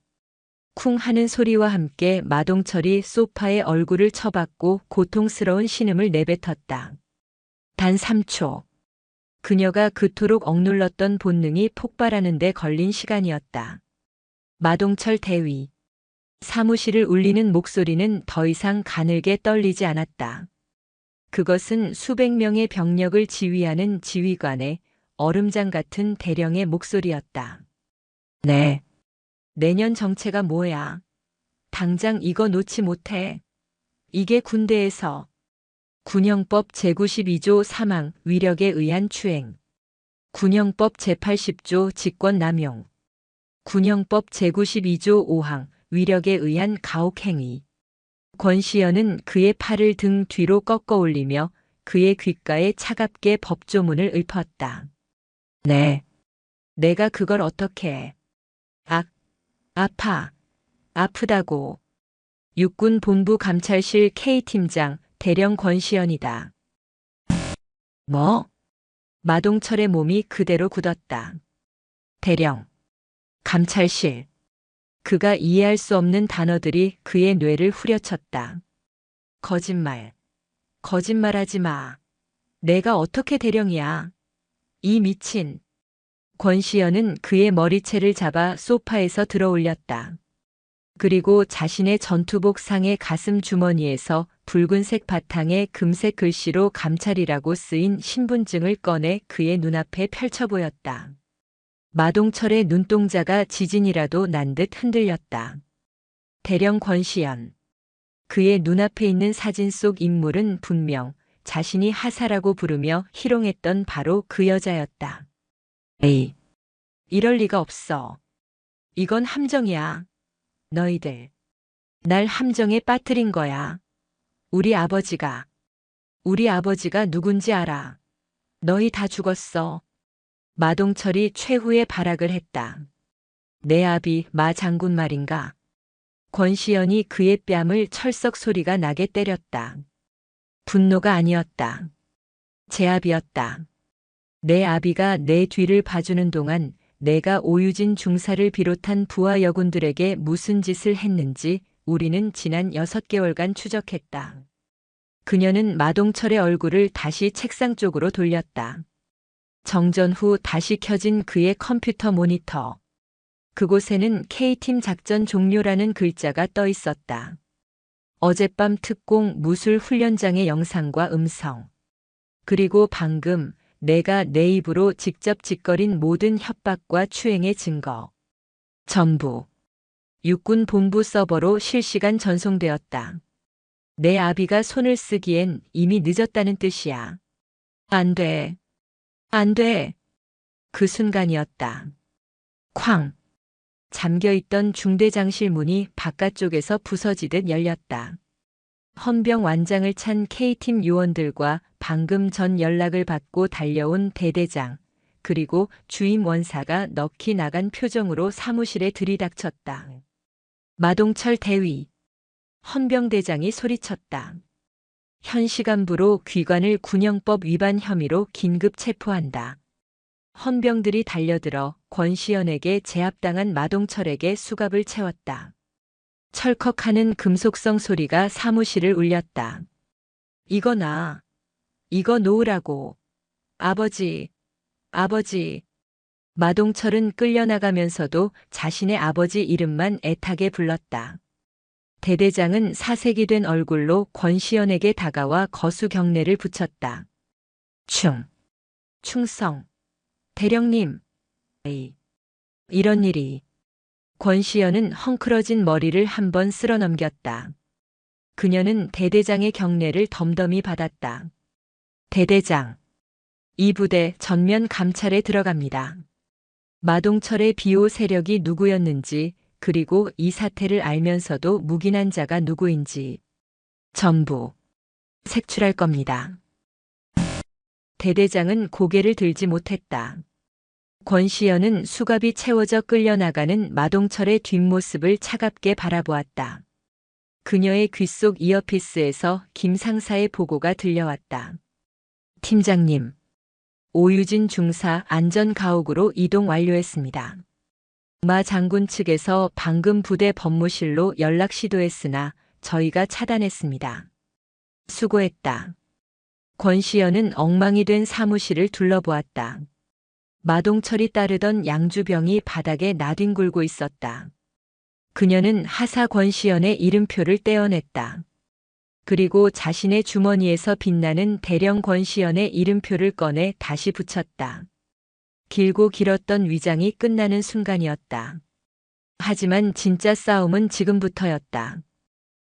쿵 하는 소리와 함께 마동철이 소파에 얼굴을 처박고 고통스러운 신음을 내뱉었다. 단 3초. 그녀가 그토록 억눌렀던 본능이 폭발하는 데 걸린 시간이었다. 마동철 대위. 사무실을 울리는 목소리는 더 이상 가늘게 떨리지 않았다. 그것은 수백 명의 병력을 지휘하는 지휘관의 얼음장 같은 대령의 목소리였다. 네. 내년 정체가 뭐야? 당장 이거 놓지 못해. 이게 군대에서 군형법 제92조 사망, 위력에 의한 추행. 군형법 제80조 직권남용. 군형법 제92조 5항, 위력에 의한 가혹행위. 권시연은 그의 팔을 등 뒤로 꺾어 올리며 그의 귓가에 차갑게 법조문을 읊었다. 네. 내가 그걸 어떻게 해. 아파. 아프다고. 육군본부 감찰실 K팀장 대령 권시연이다. 뭐? 마동철의 몸이 그대로 굳었다. 대령. 감찰실. 그가 이해할 수 없는 단어들이 그의 뇌를 후려쳤다. 거짓말. 거짓말하지 마. 내가 어떻게 대령이야. 이 미친. 권시연은 그의 머리채를 잡아 소파에서 들어 올렸다. 그리고 자신의 전투복 상의 가슴 주머니에서 붉은색 바탕에 금색 글씨로 감찰이라고 쓰인 신분증을 꺼내 그의 눈앞에 펼쳐 보였다. 마동철의 눈동자가 지진이라도 난 듯 흔들렸다. 대령 권시연. 그의 눈앞에 있는 사진 속 인물은 분명 자신이 하사라고 부르며 희롱했던 바로 그 여자였다. 에이, 이럴 리가 없어. 이건 함정이야. 너희들. 날 함정에 빠뜨린 거야. 우리 아버지가 누군지 알아. 너희 다 죽었어. 마동철이 최후의 발악을 했다. 내 아비 마 장군 말인가. 권시연이 그의 뺨을 철썩 소리가 나게 때렸다. 분노가 아니었다. 제압이었다. 내 아비가 내 뒤를 봐주는 동안 내가 오유진 중사를 비롯한 부하 여군들에게 무슨 짓을 했는지 우리는 지난 6개월간 추적했다. 그녀는 마동철의 얼굴을 다시 책상 쪽으로 돌렸다. 정전 후 다시 켜진 그의 컴퓨터 모니터. 그곳에는 K팀 작전 종료라는 글자가 떠 있었다. 어젯밤 특공 무술 훈련장의 영상과 음성. 그리고 방금 내가 내 입으로 직접 짓거린 모든 협박과 추행의 증거. 전부 육군 본부 서버로 실시간 전송되었다. 내 아비가 손을 쓰기엔 이미 늦었다는 뜻이야. 안 돼. 안 돼. 그 순간이었다. 쾅. 잠겨있던 중대장실 문이 바깥쪽에서 부서지듯 열렸다. 헌병 완장을 찬 K팀 요원들과 방금 전 연락을 받고 달려온 대대장, 그리고 주임 원사가 넋이 나간 표정으로 사무실에 들이닥쳤다. 마동철 대위. 헌병대장이 소리쳤다. 현 시간부로 귀관을 군형법 위반 혐의로 긴급 체포한다. 헌병들이 달려들어 권시연에게 제압당한 마동철에게 수갑을 채웠다. 철컥하는 금속성 소리가 사무실을 울렸다. 이거 나. 이거 놓으라고. 아버지. 아버지. 마동철은 끌려나가면서도 자신의 아버지 이름만 애타게 불렀다. 대대장은 사색이 된 얼굴로 권시연에게 다가와 거수 경례를 붙였다. 충성. 대령님. 에이. 이런 일이. 권시연은 헝클어진 머리를 한번 쓸어 넘겼다. 그녀는 대대장의 경례를 덤덤히 받았다. 대대장. 이 부대 전면 감찰에 들어갑니다. 마동철의 비호 세력이 누구였는지, 그리고 이 사태를 알면서도 묵인한 자가 누구인지 전부 색출할 겁니다. 대대장은 고개를 들지 못했다. 권시연은 수갑이 채워져 끌려나가는 마동철의 뒷모습을 차갑게 바라보았다. 그녀의 귓속 이어피스에서 김 상사의 보고가 들려왔다. 팀장님, 오유진 중사 안전가옥으로 이동 완료했습니다. 마 장군 측에서 방금 부대 법무실로 연락 시도했으나 저희가 차단했습니다. 수고했다. 권시연은 엉망이 된 사무실을 둘러보았다. 마동철이 따르던 양주병이 바닥에 나뒹굴고 있었다. 그녀는 하사 권시연의 이름표를 떼어냈다. 그리고 자신의 주머니에서 빛나는 대령 권시연의 이름표를 꺼내 다시 붙였다. 길고 길었던 위장이 끝나는 순간이었다. 하지만 진짜 싸움은 지금부터였다.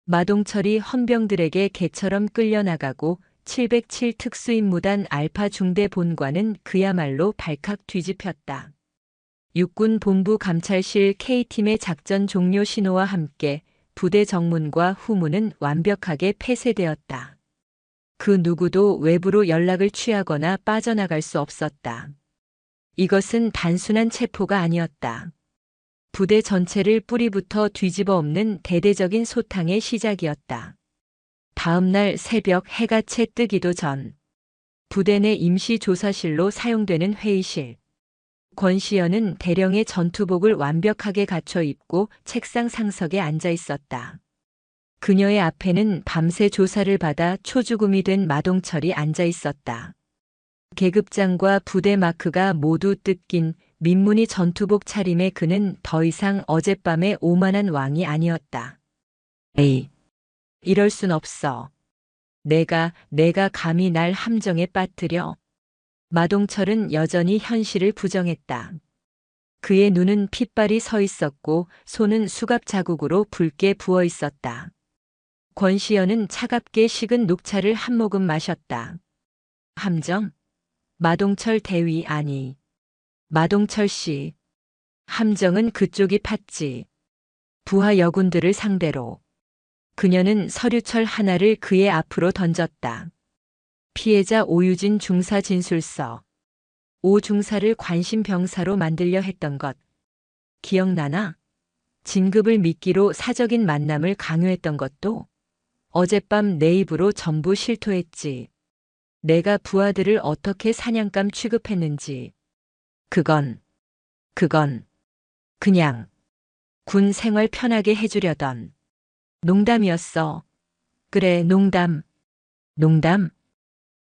마동철이 헌병들에게 개처럼 끌려나가고 707 특수임무단 알파 중대 본관은 그야말로 발칵 뒤집혔다. 육군 본부 감찰실 K팀의 작전 종료 신호와 함께 부대 정문과 후문은 완벽하게 폐쇄되었다. 그 누구도 외부로 연락을 취하거나 빠져나갈 수 없었다. 이것은 단순한 체포가 아니었다. 부대 전체를 뿌리부터 뒤집어 엎는 대대적인 소탕의 시작이었다. 다음 날 새벽 해가 채 뜨기도 전, 부대 내 임시조사실로 사용되는 회의실. 권시연은 대령의 전투복을 완벽하게 갖춰 입고 책상 상석에 앉아 있었다. 그녀의 앞에는 밤새 조사를 받아 초죽음이 된 마동철이 앉아 있었다. 계급장과 부대 마크가 모두 뜯긴 민무늬 전투복 차림의 그는 더 이상 어젯밤의 오만한 왕이 아니었다. 에이, 이럴 순 없어. 내가 감히 날 함정에 빠뜨려. 마동철은 여전히 현실을 부정했다. 그의 눈은 핏발이 서 있었고 손은 수갑 자국으로 붉게 부어 있었다. 권시연은 차갑게 식은 녹차를 한 모금 마셨다. 함정? 마동철 대위 아니. 마동철 씨. 함정은 그쪽이 팠지. 부하 여군들을 상대로. 그녀는 서류철 하나를 그의 앞으로 던졌다. 피해자 오유진 중사 진술서. 오 중사를 관심병사로 만들려 했던 것. 기억나나? 진급을 미끼로 사적인 만남을 강요했던 것도 어젯밤 내 입으로 전부 실토했지. 내가 부하들을 어떻게 사냥감 취급했는지. 그건 그냥 군 생활 편하게 해주려던 농담이었어. 그래, 농담.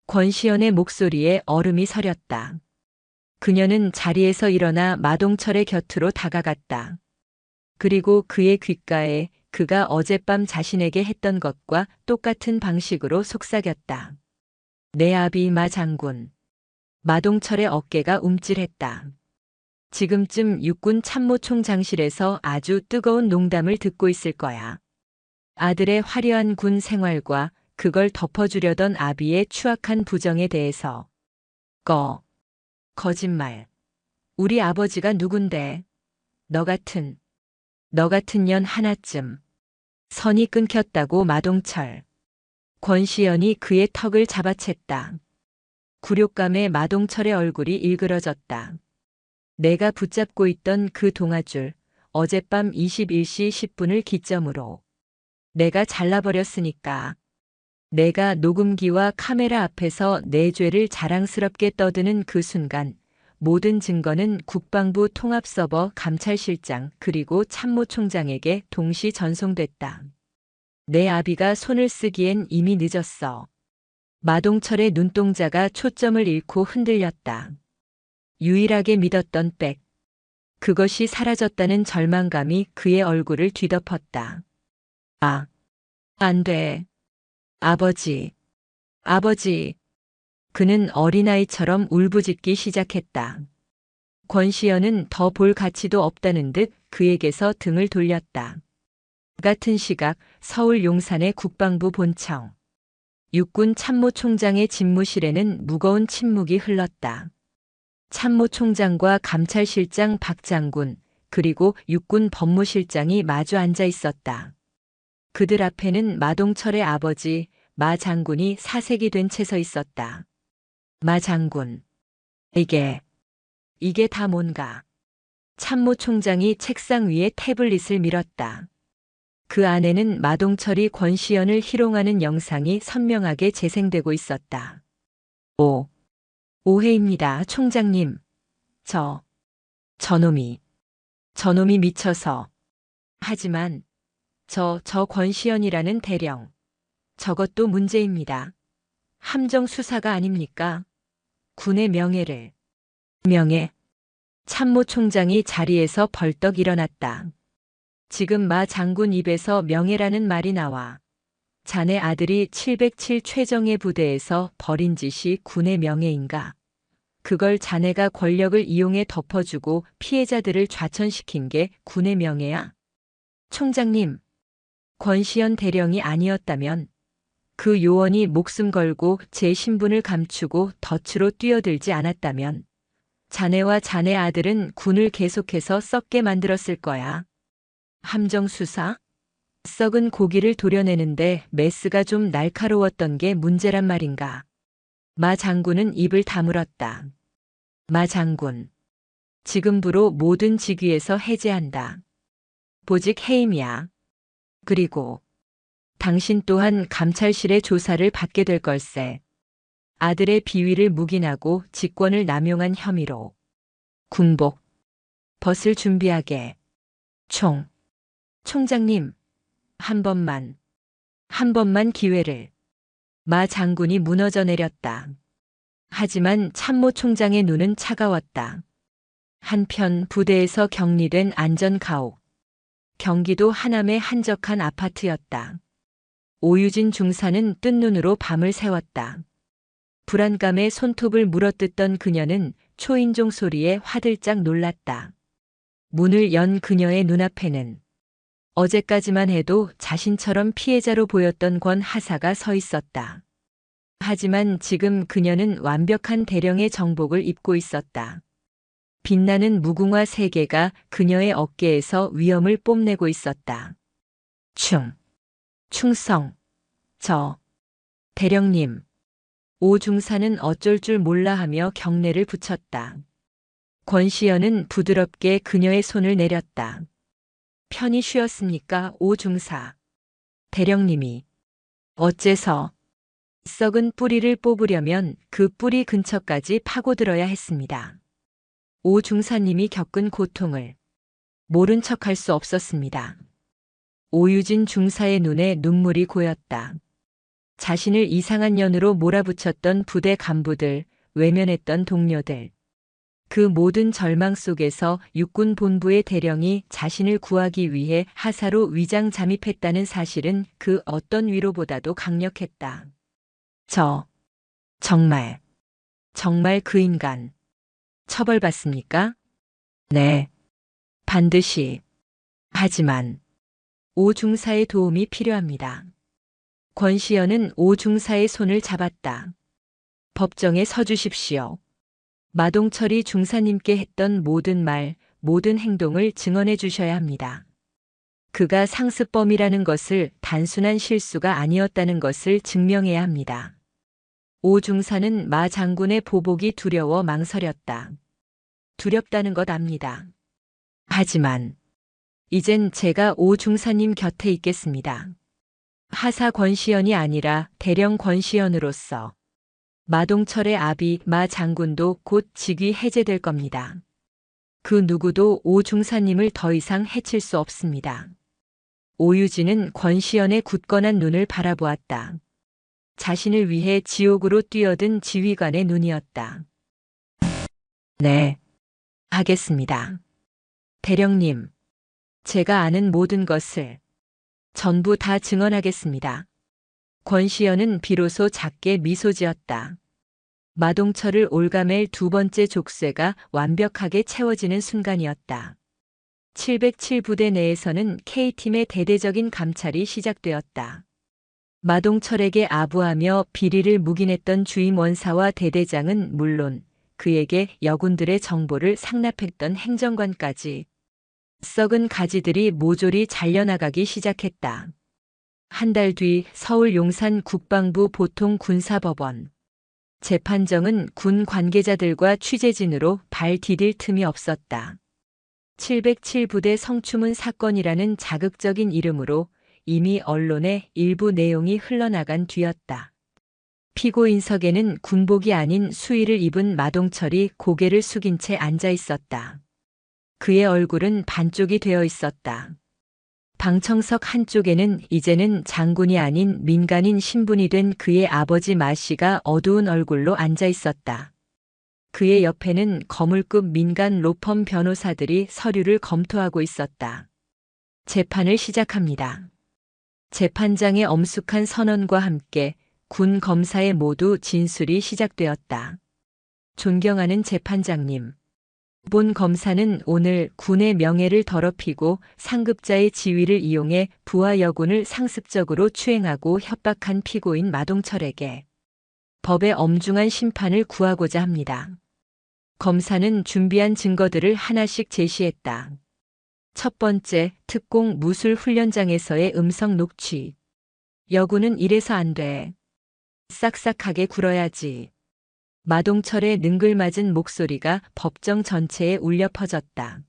권시연의 목소리에 얼음이 서렸다. 그녀는 자리에서 일어나 마동철의 곁으로 다가갔다. 그리고 그의 귓가에 그가 어젯밤 자신에게 했던 것과 똑같은 방식으로 속삭였다. 내 아비 마 장군. 마동철의 어깨가 움찔했다. 지금쯤 육군 참모총장실에서 아주 뜨거운 농담을 듣고 있을 거야. 아들의 화려한 군 생활과 그걸 덮어주려던 아비의 추악한 부정에 대해서. 거짓말. 우리 아버지가 누군데? 너 같은 년 하나쯤. 선이 끊겼다고 마동철. 권시연이 그의 턱을 잡아챘다. 굴욕감에 마동철의 얼굴이 일그러졌다. 내가 붙잡고 있던 그 동아줄, 어젯밤 21시 10분을 기점으로. 내가 잘라버렸으니까. 내가 녹음기와 카메라 앞에서 내 죄를 자랑스럽게 떠드는 그 순간 모든 증거는 국방부 통합서버 감찰실장 그리고 참모총장에게 동시 전송됐다. 내 아비가 손을 쓰기엔 이미 늦었어. 마동철의 눈동자가 초점을 잃고 흔들렸다. 유일하게 믿었던 백. 그것이 사라졌다는 절망감이 그의 얼굴을 뒤덮었다. 안 돼. 아버지. 그는 어린아이처럼 울부짖기 시작했다. 권시현은 더 볼 가치도 없다는 듯 그에게서 등을 돌렸다. 같은 시각 서울 용산의 국방부 본청. 육군 참모총장의 집무실에는 무거운 침묵이 흘렀다. 참모총장과 감찰실장 박 장군, 그리고 육군 법무실장이 마주 앉아 있었다. 그들 앞에는 마동철의 아버지 마 장군이 사색이 된 채 서 있었다. 마 장군. 이게 다 뭔가. 참모총장이 책상 위에 태블릿을 밀었다. 그 안에는 마동철이 권시현을 희롱하는 영상이 선명하게 재생되고 있었다. 오해입니다, 총장님. 저놈이 미쳐서. 하지만 저 권시현이라는 대령. 저것도 문제입니다. 함정 수사가 아닙니까? 군의 명예. 참모총장이 자리에서 벌떡 일어났다. 지금 마 장군 입에서 명예라는 말이 나와. 자네 아들이 707 최정예 부대에서 벌인 짓이 군의 명예인가? 그걸 자네가 권력을 이용해 덮어주고 피해자들을 좌천시킨 게 군의 명예야? 총장님, 권시현 대령이 아니었다면 그 요원이 목숨 걸고 제 신분을 감추고 덫으로 뛰어들지 않았다면 자네와 자네 아들은 군을 계속해서 썩게 만들었을 거야. 함정수사? 썩은 고기를 도려내는데 메스가 좀 날카로웠던 게 문제란 말인가. 마 장군은 입을 다물었다. 마 장군. 지금부로 모든 직위에서 해제한다. 보직 해임이야. 그리고 당신 또한 감찰실의 조사를 받게 될 걸세. 아들의 비위를 묵인하고 직권을 남용한 혐의로. 군복 벗을 준비하게. 총장님, 한 번만 기회를. 마 장군이 무너져 내렸다. 하지만 참모총장의 눈은 차가웠다. 한편 부대에서 격리된 안전가옥. 경기도 하남의 한적한 아파트였다. 오유진 중사는 뜬 눈으로 밤을 새웠다. 불안감에 손톱을 물어뜯던 그녀는 초인종 소리에 화들짝 놀랐다. 문을 연 그녀의 눈앞에는 어제까지만 해도 자신처럼 피해자로 보였던 권 하사가 서 있었다. 하지만 지금 그녀는 완벽한 대령의 정복을 입고 있었다. 빛나는 무궁화 세 개가 그녀의 어깨에서 위엄을 뽐내고 있었다. 충성. 대령님. 오 중사는 어쩔 줄 몰라 하며 경례를 붙였다. 권시현은 부드럽게 그녀의 손을 내렸다. 편히 쉬었습니까, 오 중사? 대령님이. 어째서? 썩은 뿌리를 뽑으려면 그 뿌리 근처까지 파고들어야 했습니다. 오 중사님이 겪은 고통을 모른 척할 수 없었습니다. 오유진 중사의 눈에 눈물이 고였다. 자신을 이상한 년으로 몰아붙였던 부대 간부들, 외면했던 동료들. 그 모든 절망 속에서 육군 본부의 대령이 자신을 구하기 위해 하사로 위장 잠입했다는 사실은 그 어떤 위로보다도 강력했다. 정말 그 인간 처벌받습니까? 네, 반드시. 하지만 오 중사의 도움이 필요합니다. 권시현은 오 중사의 손을 잡았다. 법정에 서주십시오. 마동철이 중사님께 했던 모든 말, 모든 행동을 증언해 주셔야 합니다. 그가 상습범이라는 것을, 단순한 실수가 아니었다는 것을 증명해야 합니다. 오 중사는 마 장군의 보복이 두려워 망설였다. 두렵다는 것 압니다. 하지만 이젠 제가 오 중사님 곁에 있겠습니다. 하사 권시현이 아니라 대령 권시현으로서. 마동철의 아비 마 장군도 곧 직위 해제될 겁니다. 그 누구도 오 중사님을 더 이상 해칠 수 없습니다. 오유진은 권시현의 굳건한 눈을 바라보았다. 자신을 위해 지옥으로 뛰어든 지휘관의 눈이었다. 네, 하겠습니다. 대령님, 제가 아는 모든 것을 전부 다 증언하겠습니다. 권시현은 비로소 작게 미소 지었다. 마동철을 올가맬 두 번째 족쇄가 완벽하게 채워지는 순간이었다. 707부대 내에서는 K팀의 대대적인 감찰이 시작되었다. 마동철에게 아부하며 비리를 묵인했던 주임 원사와 대대장은 물론 그에게 여군들의 정보를 상납했던 행정관까지 썩은 가지들이 모조리 잘려나가기 시작했다. 한 달 뒤 서울 용산 국방부 보통군사법원. 재판정은 군 관계자들과 취재진으로 발 디딜 틈이 없었다. 707부대 성추문 사건이라는 자극적인 이름으로 이미 언론에 일부 내용이 흘러나간 뒤였다. 피고인석에는 군복이 아닌 수의를 입은 마동철이 고개를 숙인 채 앉아 있었다. 그의 얼굴은 반쪽이 되어 있었다. 방청석 한쪽에는 이제는 장군이 아닌 민간인 신분이 된 그의 아버지 마 씨가 어두운 얼굴로 앉아 있었다. 그의 옆에는 거물급 민간 로펌 변호사들이 서류를 검토하고 있었다. 재판을 시작합니다. 재판장의 엄숙한 선언과 함께 군 검사의 모두 진술이 시작되었다. 존경하는 재판장님. 본 검사는 오늘 군의 명예를 더럽히고 상급자의 지위를 이용해 부하 여군을 상습적으로 추행하고 협박한 피고인 마동철에게 법의 엄중한 심판을 구하고자 합니다. 검사는 준비한 증거들을 하나씩 제시했다. 첫 번째, 특공 무술 훈련장에서의 음성 녹취. 여군은 이래서 안 돼. 싹싹하게 굴어야지. 마동철의 능글맞은 목소리가 법정 전체에 울려 퍼졌다.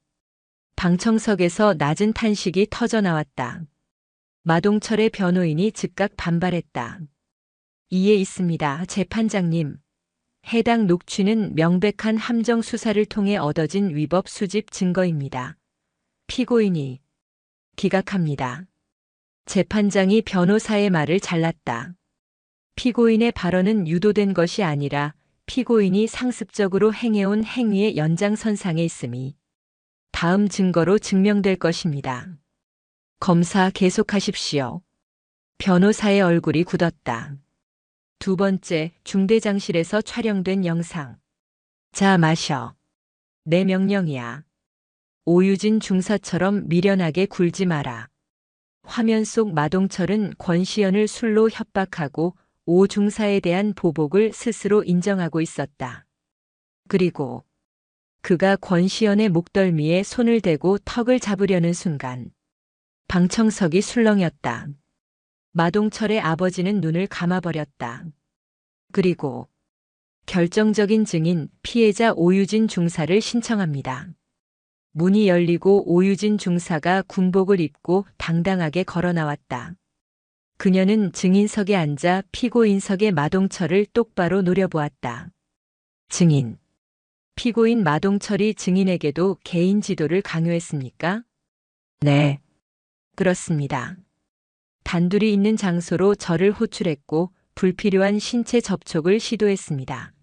방청석에서 낮은 탄식이 터져나왔다. 마동철의 변호인이 즉각 반발했다. 이에 있습니다, 재판장님. 해당 녹취는 명백한 함정 수사를 통해 얻어진 위법 수집 증거입니다. 피고인이 기각합니다. 재판장이 변호사의 말을 잘랐다. 피고인의 발언은 유도된 것이 아니라 피고인이 상습적으로 행해온 행위의 연장선상에 있음이 다음 증거로 증명될 것입니다. 검사 계속하십시오. 변호사의 얼굴이 굳었다. 두 번째, 중대장실에서 촬영된 영상. 자, 마셔. 내 명령이야. 오유진 중사처럼 미련하게 굴지 마라. 화면 속 마동철은 권시현을 술로 협박하고 오 중사에 대한 보복을 스스로 인정하고 있었다. 그리고 그가 권시현의 목덜미에 손을 대고 턱을 잡으려는 순간 방청석이 술렁였다. 마동철의 아버지는 눈을 감아버렸다. 그리고 결정적인 증인 피해자 오유진 중사를 신청합니다. 문이 열리고 오유진 중사가 군복을 입고 당당하게 걸어 나왔다. 그녀는 증인석에 앉아 피고인석의 마동철을 똑바로 노려보았다. 증인. 피고인 마동철이 증인에게도 개인 지도를 강요했습니까? 네. 그렇습니다. 단둘이 있는 장소로 저를 호출했고 불필요한 신체 접촉을 시도했습니다.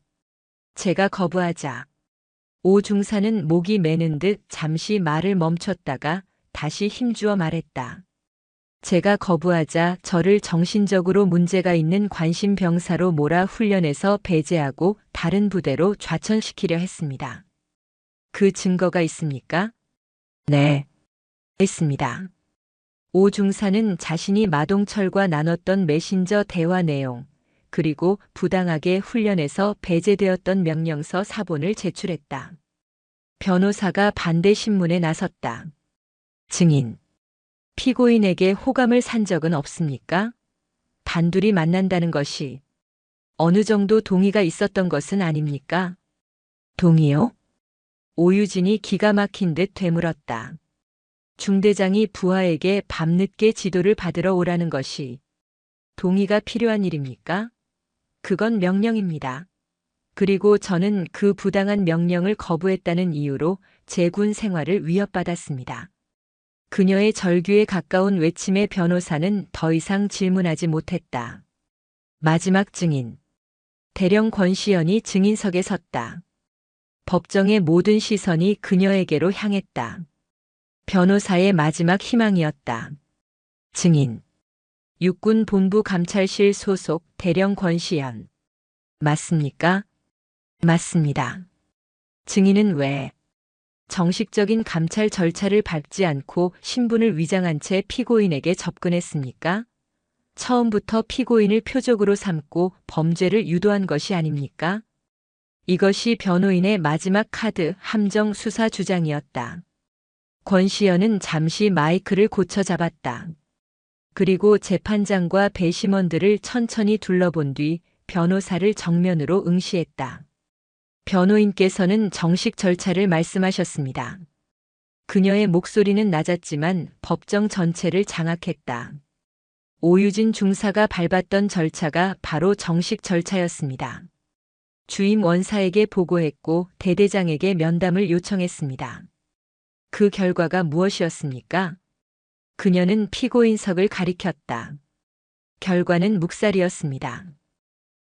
제가 거부하자 오 중사는 목이 메는 듯 잠시 말을 멈췄다가 다시 힘주어 말했다. 제가 거부하자 저를 정신적으로 문제가 있는 관심병사로 몰아 훈련에서 배제하고 다른 부대로 좌천시키려 했습니다. 그 증거가 있습니까? 네. 있습니다. 오 중사는 자신이 마동철과 나눴던 메신저 대화 내용, 그리고 부당하게 훈련에서 배제되었던 명령서 사본을 제출했다. 변호사가 반대 신문에 나섰다. 증인. 피고인에게 호감을 산 적은 없습니까? 단둘이 만난다는 것이 어느 정도 동의가 있었던 것은 아닙니까? 동의요? 오유진이 기가 막힌 듯 되물었다. 중대장이 부하에게 밤늦게 지도를 받으러 오라는 것이 동의가 필요한 일입니까? 그건 명령입니다. 그리고 저는 그 부당한 명령을 거부했다는 이유로 제 군 생활을 위협받았습니다. 그녀의 절규에 가까운 외침의 변호사는 더 이상 질문하지 못했다. 마지막 증인. 대령 권시현이 증인석에 섰다. 법정의 모든 시선이 그녀에게로 향했다. 변호사의 마지막 희망이었다. 증인. 육군 본부 감찰실 소속 대령 권시현. 맞습니까? 맞습니다. 증인은 왜 정식적인 감찰 절차를 밟지 않고 신분을 위장한 채 피고인에게 접근했습니까? 처음부터 피고인을 표적으로 삼고 범죄를 유도한 것이 아닙니까? 이것이 변호인의 마지막 카드 함정 수사 주장이었다. 권시현은 잠시 마이크를 고쳐 잡았다. 그리고 재판장과 배심원들을 천천히 둘러본 뒤 변호사를 정면으로 응시했다. 변호인께서는 정식 절차를 말씀하셨습니다. 그녀의 목소리는 낮았지만 법정 전체를 장악했다. 오유진 중사가 밟았던 절차가 바로 정식 절차였습니다. 주임 원사에게 보고했고 대대장에게 면담을 요청했습니다. 그 결과가 무엇이었습니까? 그녀는 피고인석을 가리켰다. 결과는 묵살이었습니다.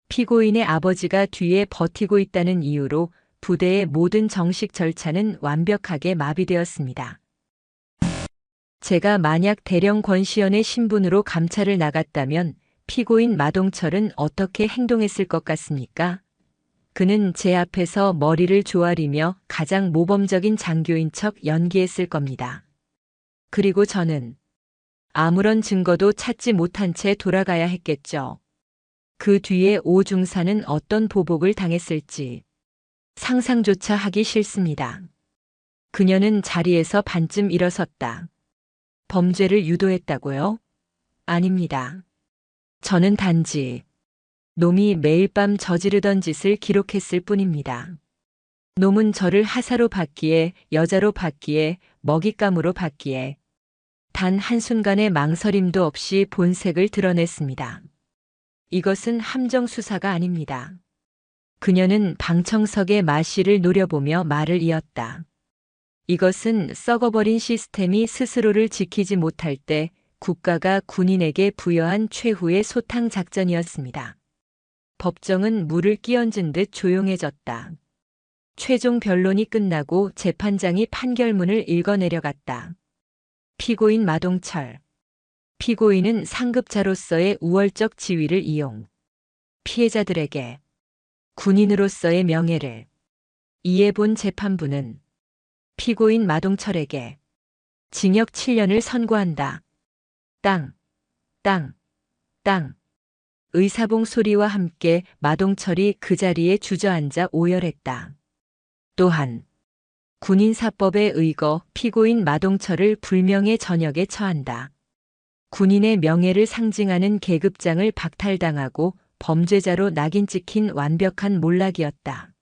피고인의 아버지가 뒤에 버티고 있다는 이유로 부대의 모든 정식 절차는 완벽하게 마비되었습니다. 제가 만약 대령 권시현의 신분으로 감찰을 나갔다면 피고인 마동철은 어떻게 행동했을 것 같습니까? 그는 제 앞에서 머리를 조아리며 가장 모범적인 장교인 척 연기했을 겁니다. 그리고 저는 아무런 증거도 찾지 못한 채 돌아가야 했겠죠. 그 뒤에 오 중사는 어떤 보복을 당했을지 상상조차 하기 싫습니다. 그녀는 자리에서 반쯤 일어섰다. 범죄를 유도했다고요? 아닙니다. 저는 단지 놈이 매일 밤 저지르던 짓을 기록했을 뿐입니다. 놈은 저를 하사로 받기에, 여자로 받기에, 먹잇감으로 받기에 단 한순간의 망설임도 없이 본색을 드러냈습니다. 이것은 함정 수사가 아닙니다. 그녀는 방청석의 마씨를 노려보며 말을 이었다. 이것은 썩어버린 시스템이 스스로를 지키지 못할 때 국가가 군인에게 부여한 최후의 소탕 작전이었습니다. 법정은 물을 끼얹은 듯 조용해졌다. 최종 변론이 끝나고 재판장이 판결문을 읽어내려갔다. 피고인 마동철. 피고인은 상급자로서의 우월적 지위를 이용. 피해자들에게 군인으로서의 명예를 이해본 재판부는 피고인 마동철에게 징역 7년을 선고한다. 땅, 땅, 땅. 의사봉 소리와 함께 마동철이 그 자리에 주저앉아 오열했다. 또한 군인사법에 의거 피고인 마동철을 불명예 전역에 처한다. 군인의 명예를 상징하는 계급장을 박탈당하고 범죄자로 낙인 찍힌 완벽한 몰락이었다.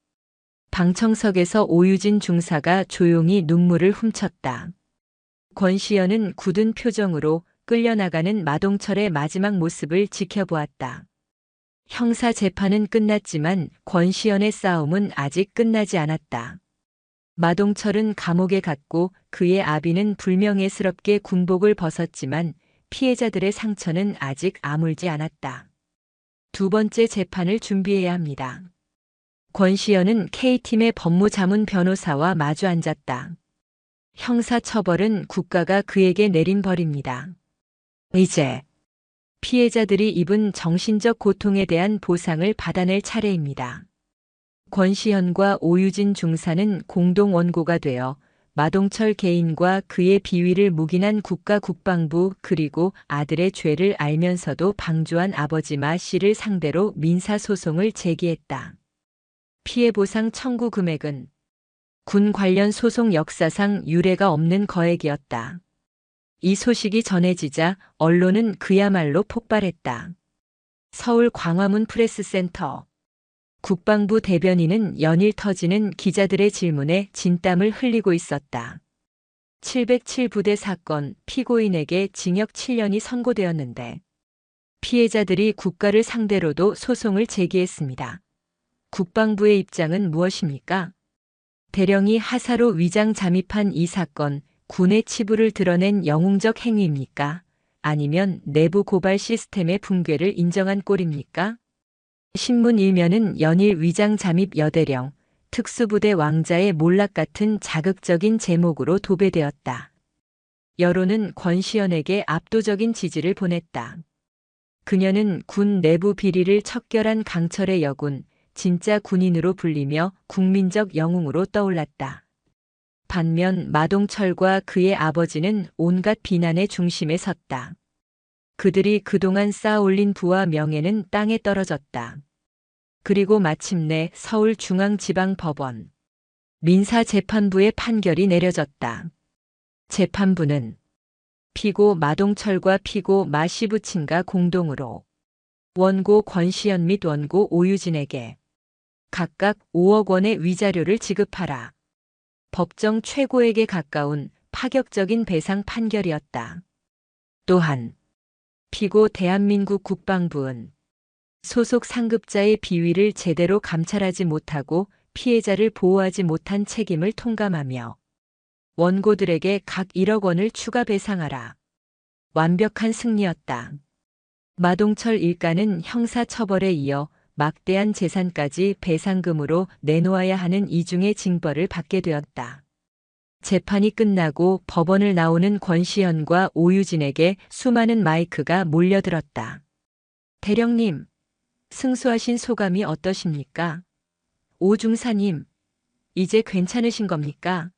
방청석에서 오유진 중사가 조용히 눈물을 훔쳤다. 권시현은 굳은 표정으로 끌려나가는 마동철의 마지막 모습을 지켜보았다. 형사 재판은 끝났지만 권시현의 싸움은 아직 끝나지 않았다. 마동철은 감옥에 갔고 그의 아비는 불명예스럽게 군복을 벗었지만 피해자들의 상처는 아직 아물지 않았다. 두 번째 재판을 준비해야 합니다. 권시현은 K팀의 법무자문 변호사와 마주 앉았다. 형사처벌은 국가가 그에게 내린 벌입니다. 이제 피해자들이 입은 정신적 고통에 대한 보상을 받아낼 차례입니다. 권시현과 오유진 중사는 공동 원고가 되어 마동철 개인과 그의 비위를 묵인한 국가국방부 그리고 아들의 죄를 알면서도 방조한 아버지 마 씨를 상대로 민사소송을 제기했다. 피해보상 청구 금액은 군 관련 소송 역사상 유례가 없는 거액이었다. 이 소식이 전해지자 언론은 그야말로 폭발했다. 서울 광화문 프레스센터. 국방부 대변인은 연일 터지는 기자들의 질문에 진땀을 흘리고 있었다. 707부대 사건 피고인에게 징역 7년이 선고되었는데 피해자들이 국가를 상대로도 소송을 제기했습니다. 국방부의 입장은 무엇입니까? 대령이 하사로 위장 잠입한 이 사건, 군의 치부를 드러낸 영웅적 행위입니까? 아니면 내부 고발 시스템의 붕괴를 인정한 꼴입니까? 신문 일면은 연일 위장 잠입 여대령, 특수부대 왕자의 몰락 같은 자극적인 제목으로 도배되었다. 여론은 권시현에게 압도적인 지지를 보냈다. 그녀는 군 내부 비리를 척결한 강철의 여군, 진짜 군인으로 불리며 국민적 영웅으로 떠올랐다. 반면 마동철과 그의 아버지는 온갖 비난의 중심에 섰다. 그들이 그동안 쌓아올린 부와 명예는 땅에 떨어졌다. 그리고 마침내 서울중앙지방법원 민사재판부의 판결이 내려졌다. 재판부는 피고 마동철과 피고 마시부친과 공동으로 원고 권시현 및 원고 오유진에게 각각 5억 원의 위자료를 지급하라. 법정 최고액에 가까운 파격적인 배상 판결이었다. 또한 피고 대한민국 국방부는 소속 상급자의 비위를 제대로 감찰하지 못하고 피해자를 보호하지 못한 책임을 통감하며 원고들에게 각 1억 원을 추가 배상하라. 완벽한 승리였다. 마동철 일가는 형사처벌에 이어 막대한 재산까지 배상금으로 내놓아야 하는 이중의 징벌을 받게 되었다. 재판이 끝나고 법원을 나오는 권시현과 오유진에게 수많은 마이크가 몰려들었다. 대령님, 승소하신 소감이 어떠십니까? 오 중사님, 이제 괜찮으신 겁니까?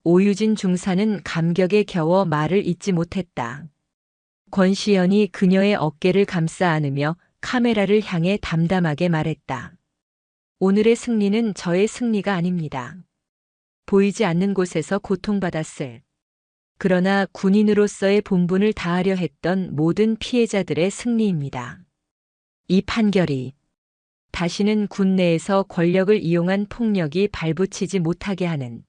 오유진 중사는 감격에 겨워 말을 잇지 못했다. 권시현이 그녀의 어깨를 감싸 안으며 카메라를 향해 담담하게 말했다. 오늘의 승리는 저의 승리가 아닙니다. 보이지 않는 곳에서 고통받았을, 그러나 군인으로서의 본분을 다하려 했던 모든 피해자들의 승리입니다. 이 판결이 다시는 군 내에서 권력을 이용한 폭력이 발붙이지 못하게 하는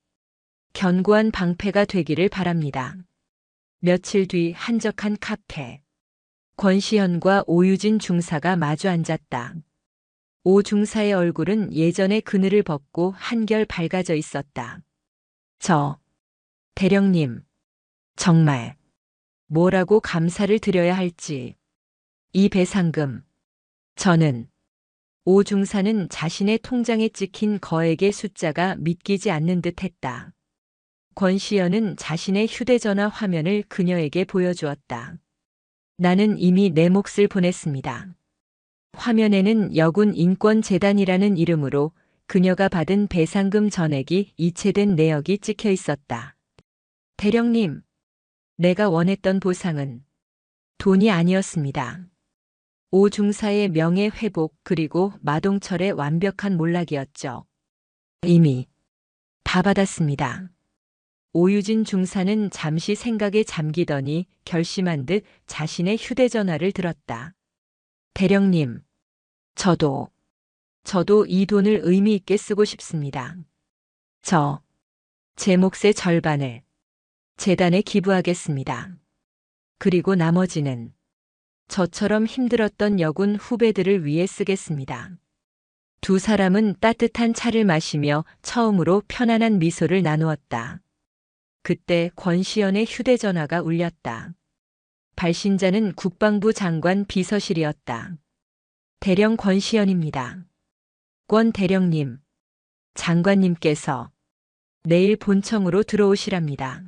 견고한 방패가 되기를 바랍니다. 며칠 뒤 한적한 카페. 권시현과 오유진 중사가 마주 앉았다. 오 중사의 얼굴은 예전의 그늘을 벗고 한결 밝아져 있었다. 대령님, 정말 뭐라고 감사를 드려야 할지. 이 배상금, 저는 오 중사는 자신의 통장에 찍힌 거액의 숫자가 믿기지 않는 듯 했다. 권시현은 자신의 휴대전화 화면을 그녀에게 보여주었다. 나는 이미 내 몫을 보냈습니다. 화면에는 여군 인권재단이라는 이름으로 그녀가 받은 배상금 전액이 이체된 내역이 찍혀 있었다. 대령님, 내가 원했던 보상은 돈이 아니었습니다. 오 중사의 명예 회복 그리고 마동철의 완벽한 몰락이었죠. 이미 다 받았습니다. 오유진 중사는 잠시 생각에 잠기더니 결심한 듯 자신의 휴대전화를 들었다. 대령님, 저도 이 돈을 의미 있게 쓰고 싶습니다. 제 몫의 절반을 재단에 기부하겠습니다. 그리고 나머지는 저처럼 힘들었던 여군 후배들을 위해 쓰겠습니다. 두 사람은 따뜻한 차를 마시며 처음으로 편안한 미소를 나누었다. 그때 권시현의 휴대전화가 울렸다. 발신자는 국방부 장관 비서실이었다. 대령 권시현입니다. 권 대령님, 장관님께서 내일 본청으로 들어오시랍니다.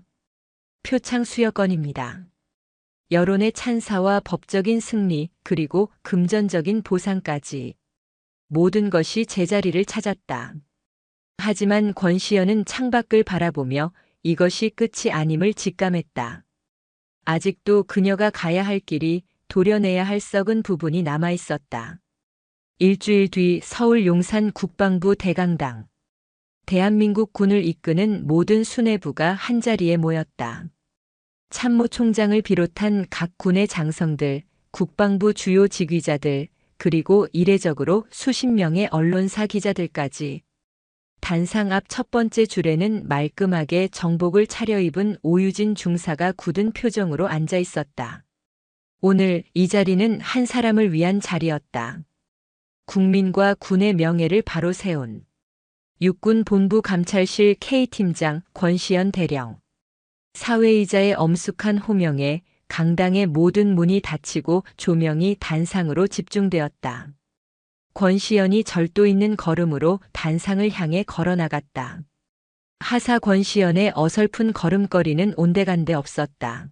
표창 수여건입니다. 여론의 찬사와 법적인 승리 그리고 금전적인 보상까지 모든 것이 제자리를 찾았다. 하지만 권시현은 창밖을 바라보며 이것이 끝이 아님을 직감했다. 아직도 그녀가 가야 할 길이, 도려내야 할 썩은 부분이 남아 있었다. 일주일 뒤 서울 용산 국방부 대강당. 대한민국 군을 이끄는 모든 수뇌부가 한자리에 모였다. 참모총장을 비롯한 각 군의 장성들, 국방부 주요 직위자들, 그리고 이례적으로 수십 명의 언론사 기자들까지. 단상 앞 첫 번째 줄에는 말끔하게 정복을 차려입은 오유진 중사가 굳은 표정으로 앉아 있었다. 오늘 이 자리는 한 사람을 위한 자리였다. 국민과 군의 명예를 바로 세운 육군 본부 감찰실 K팀장 권시현 대령. 사회이자의 엄숙한 호명에 강당의 모든 문이 닫히고 조명이 단상으로 집중되었다. 권시현이 절도 있는 걸음으로 단상을 향해 걸어나갔다. 하사 권시현의 어설픈 걸음걸이는 온데간데 없었다.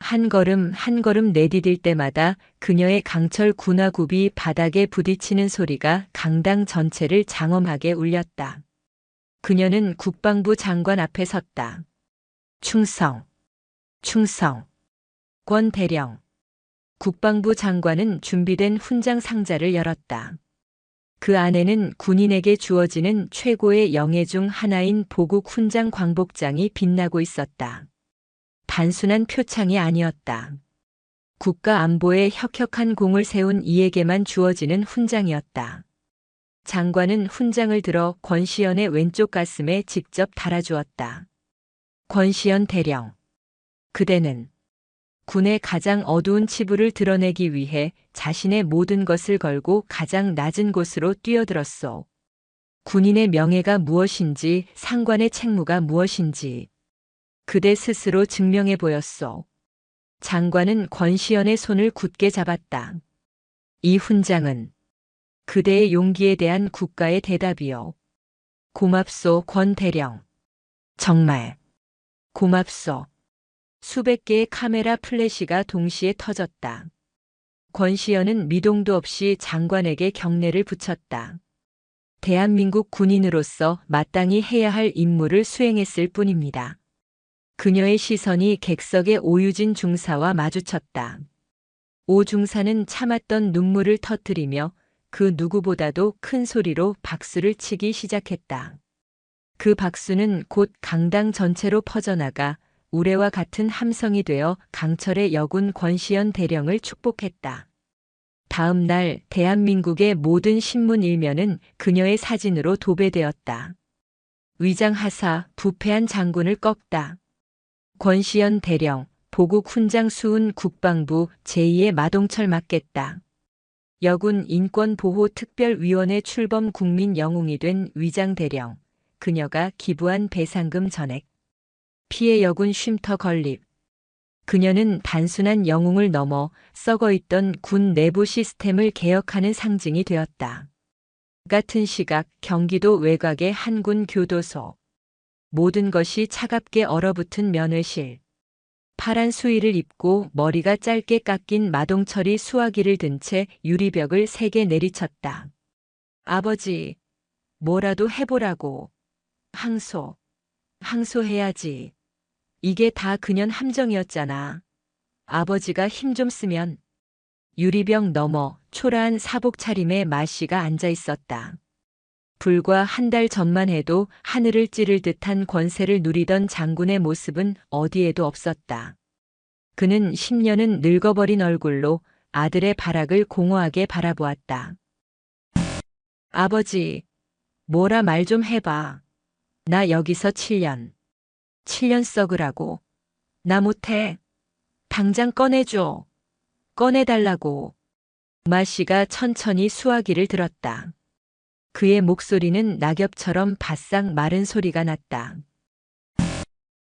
한 걸음 한 걸음 내디딜 때마다 그녀의 강철 군화굽이 바닥에 부딪히는 소리가 강당 전체를 장엄하게 울렸다. 그녀는 국방부 장관 앞에 섰다. 충성, 충성. 권 대령. 국방부 장관은 준비된 훈장 상자를 열었다. 그 안에는 군인에게 주어지는 최고의 영예 중 하나인 보국 훈장 광복장이 빛나고 있었다. 단순한 표창이 아니었다. 국가 안보에 혁혁한 공을 세운 이에게만 주어지는 훈장이었다. 장관은 훈장을 들어 권시연의 왼쪽 가슴에 직접 달아주었다. 권시연 대령. 그대는 군의 가장 어두운 치부를 드러내기 위해 자신의 모든 것을 걸고 가장 낮은 곳으로 뛰어들었소. 군인의 명예가 무엇인지, 상관의 책무가 무엇인지 그대 스스로 증명해 보였소. 장관은 권시연의 손을 굳게 잡았다. 이 훈장은 그대의 용기에 대한 국가의 대답이요. 고맙소, 권 대령. 정말 고맙소. 수백 개의 카메라 플래시가 동시에 터졌다. 권시연은 미동도 없이 장관에게 경례를 붙였다. 대한민국 군인으로서 마땅히 해야 할 임무를 수행했을 뿐입니다. 그녀의 시선이 객석의 오유진 중사와 마주쳤다. 오 중사는 참았던 눈물을 터뜨리며 그 누구보다도 큰 소리로 박수를 치기 시작했다. 그 박수는 곧 강당 전체로 퍼져나가 우레와 같은 함성이 되어 강철의 여군 권시연 대령을 축복했다. 다음 날 대한민국의 모든 신문 일면은 그녀의 사진으로 도배되었다. 위장하사 부패한 장군을 꺾다. 권시연 대령, 보국 훈장 수훈 국방부 제2의 마동철 맡겠다. 여군 인권보호특별위원회 출범 국민 영웅이 된 위장 대령, 그녀가 기부한 배상금 전액. 피해 여군 쉼터 건립. 그녀는 단순한 영웅을 넘어 썩어있던 군 내부 시스템을 개혁하는 상징이 되었다. 같은 시각 경기도 외곽의 한 군 교도소. 모든 것이 차갑게 얼어붙은 면회실. 파란 수의를 입고 머리가 짧게 깎인 마동철이 수화기를 든 채 유리벽을 세게 내리쳤다. 아버지, 뭐라도 해보라고. 항소해야지. 이게 다 그년 함정이었잖아. 아버지가 힘 좀 쓰면. 유리벽 너머 초라한 사복 차림의 마씨가 앉아 있었다. 불과 한 달 전만 해도 하늘을 찌를 듯한 권세를 누리던 장군의 모습은 어디에도 없었다. 그는 10년은 늙어버린 얼굴로 아들의 발악을 공허하게 바라보았다. 아버지, 뭐라 말 좀 해봐. 나 여기서 7년. 7년 썩으라고. 나 못해. 당장 꺼내줘. 꺼내달라고. 마씨가 천천히 수화기를 들었다. 그의 목소리는 낙엽처럼 바싹 마른 소리가 났다.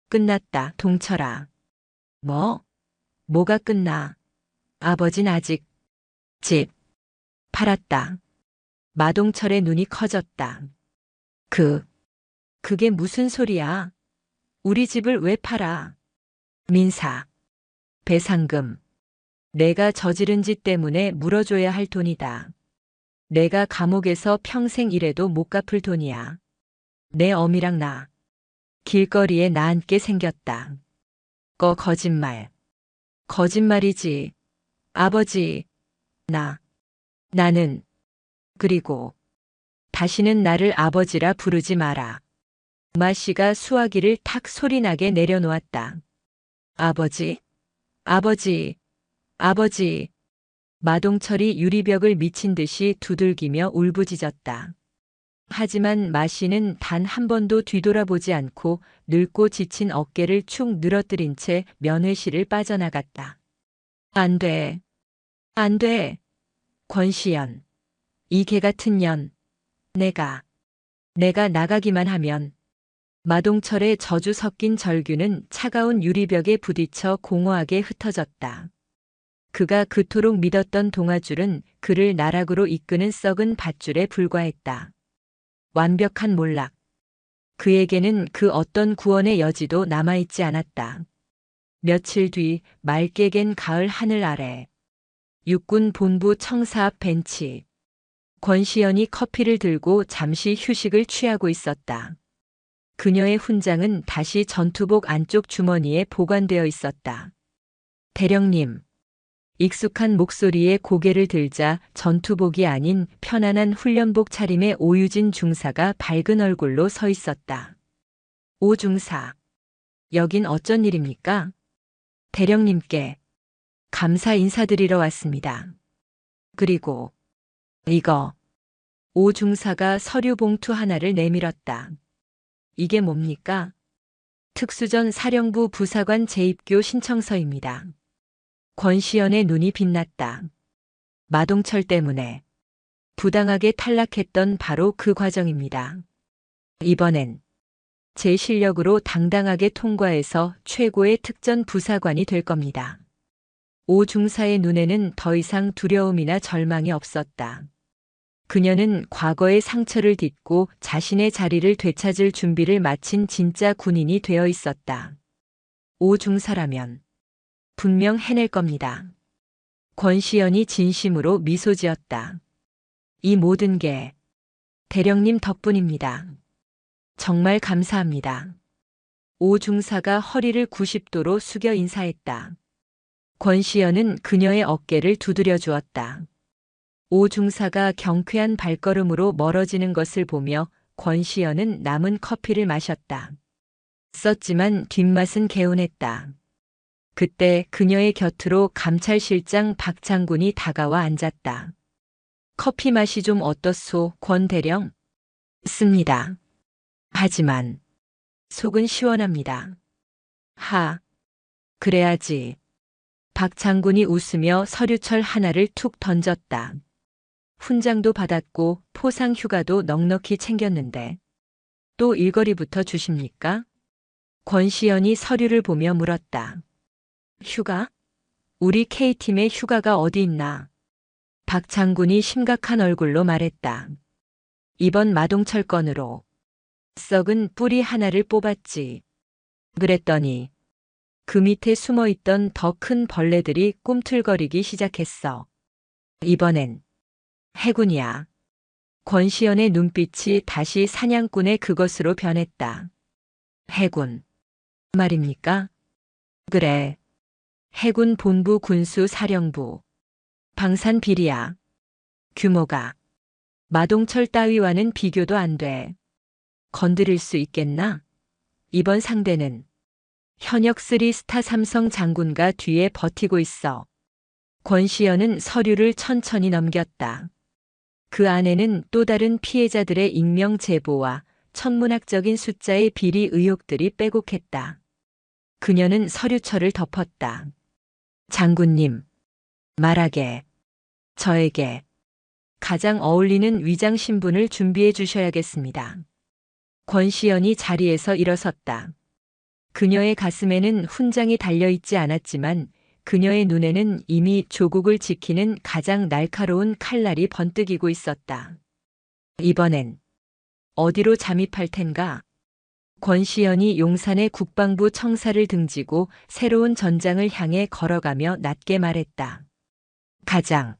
끝났다, 동철아. 뭐가 끝나? 아버진 아직 집 팔았다. 마동철의 눈이 커졌다. 그게 무슨 소리야? 우리 집을 왜 팔아? 민사, 배상금. 내가 저지른 짓 때문에 물어줘야 할 돈이다. 내가 감옥에서 평생 일해도 못 갚을 돈이야. 내 어미랑 나. 길거리에 나앉게 생겼다. 거짓말. 거짓말이지. 아버지, 나는. 그리고 다시는 나를 아버지라 부르지 마라. 마씨가 수화기를 탁 소리나게 내려놓았다. 아버지. 마동철이 유리벽을 미친 듯이 두들기며 울부짖었다. 하지만 마씨는 단 한 번도 뒤돌아보지 않고 늙고 지친 어깨를 축 늘어뜨린 채 면회실을 빠져나갔다. 안 돼. 권시연. 이 개 같은 년. 내가 나가기만 하면. 마동철의 저주 섞인 절규는 차가운 유리벽에 부딪혀 공허하게 흩어졌다. 그가 그토록 믿었던 동아줄은 그를 나락으로 이끄는 썩은 밧줄에 불과했다. 완벽한 몰락. 그에게는 그 어떤 구원의 여지도 남아있지 않았다. 며칠 뒤 맑게 갠 가을 하늘 아래 육군 본부 청사 앞 벤치. 권시연이 커피를 들고 잠시 휴식을 취하고 있었다. 그녀의 훈장은 다시 전투복 안쪽 주머니에 보관되어 있었다. 대령님. 익숙한 목소리에 고개를 들자 전투복이 아닌 편안한 훈련복 차림의 오유진 중사가 밝은 얼굴로 서 있었다. 오 중사. 여긴 어쩐 일입니까? 대령님께 감사 인사드리러 왔습니다. 그리고 이거. 오 중사가 서류 봉투 하나를 내밀었다. 이게 뭡니까? 특수전 사령부 부사관 재입교 신청서입니다. 권시연의 눈이 빛났다. 마동철 때문에 부당하게 탈락했던 바로 그 과정입니다. 이번엔 제 실력으로 당당하게 통과해서 최고의 특전 부사관이 될 겁니다. 오 중사의 눈에는 더 이상 두려움이나 절망이 없었다. 그녀는 과거의 상처를 딛고 자신의 자리를 되찾을 준비를 마친 진짜 군인이 되어 있었다. 오 중사라면 분명 해낼 겁니다. 권시연이 진심으로 미소 지었다. 이 모든 게 대령님 덕분입니다. 정말 감사합니다. 오 중사가 허리를 90도로 숙여 인사했다. 권시연은 그녀의 어깨를 두드려 주었다. 오 중사가 경쾌한 발걸음으로 멀어지는 것을 보며 권시연은 남은 커피를 마셨다. 썼지만 뒷맛은 개운했다. 그때 그녀의 곁으로 감찰실장 박 장군이 다가와 앉았다. 커피 맛이 좀 어떻소, 권 대령? 씁니다. 하지만 속은 시원합니다. 하, 그래야지. 박 장군이 웃으며 서류철 하나를 툭 던졌다. 훈장도 받았고 포상 휴가도 넉넉히 챙겼는데 또 일거리부터 주십니까? 권시연이 서류를 보며 물었다. 휴가? 우리 K팀의 휴가가 어디 있나? 박 장군이 심각한 얼굴로 말했다. 이번 마동철 건으로 썩은 뿌리 하나를 뽑았지. 그랬더니 그 밑에 숨어있던 더 큰 벌레들이 꿈틀거리기 시작했어. 이번엔 해군이야. 권시연의 눈빛이 다시 사냥꾼의 그것으로 변했다. 해군 말입니까? 그래. 해군 본부 군수사령부. 방산 비리야. 규모가 마동철 따위와는 비교도 안 돼. 건드릴 수 있겠나? 이번 상대는 현역 3스타 삼성 장군가 뒤에 버티고 있어. 권시연은 서류를 천천히 넘겼다. 그 안에는 또 다른 피해자들의 익명 제보와 천문학적인 숫자의 비리 의혹들이 빼곡했다. 그녀는 서류철을 덮었다. 장군님, 말하게. 저에게 가장 어울리는 위장 신분을 준비해 주셔야겠습니다. 권시연이 자리에서 일어섰다. 그녀의 가슴에는 훈장이 달려있지 않았지만 그녀의 눈에는 이미 조국을 지키는 가장 날카로운 칼날이 번뜩이고 있었다. 이번엔 어디로 잠입할 텐가? 권시연이 용산의 국방부 청사를 등지고 새로운 전장을 향해 걸어가며 낮게 말했다. 가장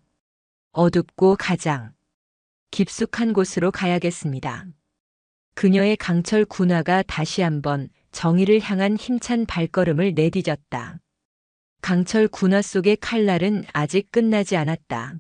어둡고 가장 깊숙한 곳으로 가야겠습니다. 그녀의 강철 군화가 다시 한번 정의를 향한 힘찬 발걸음을 내디뎠다. 강철 군화 속의 칼날은 아직 끝나지 않았다.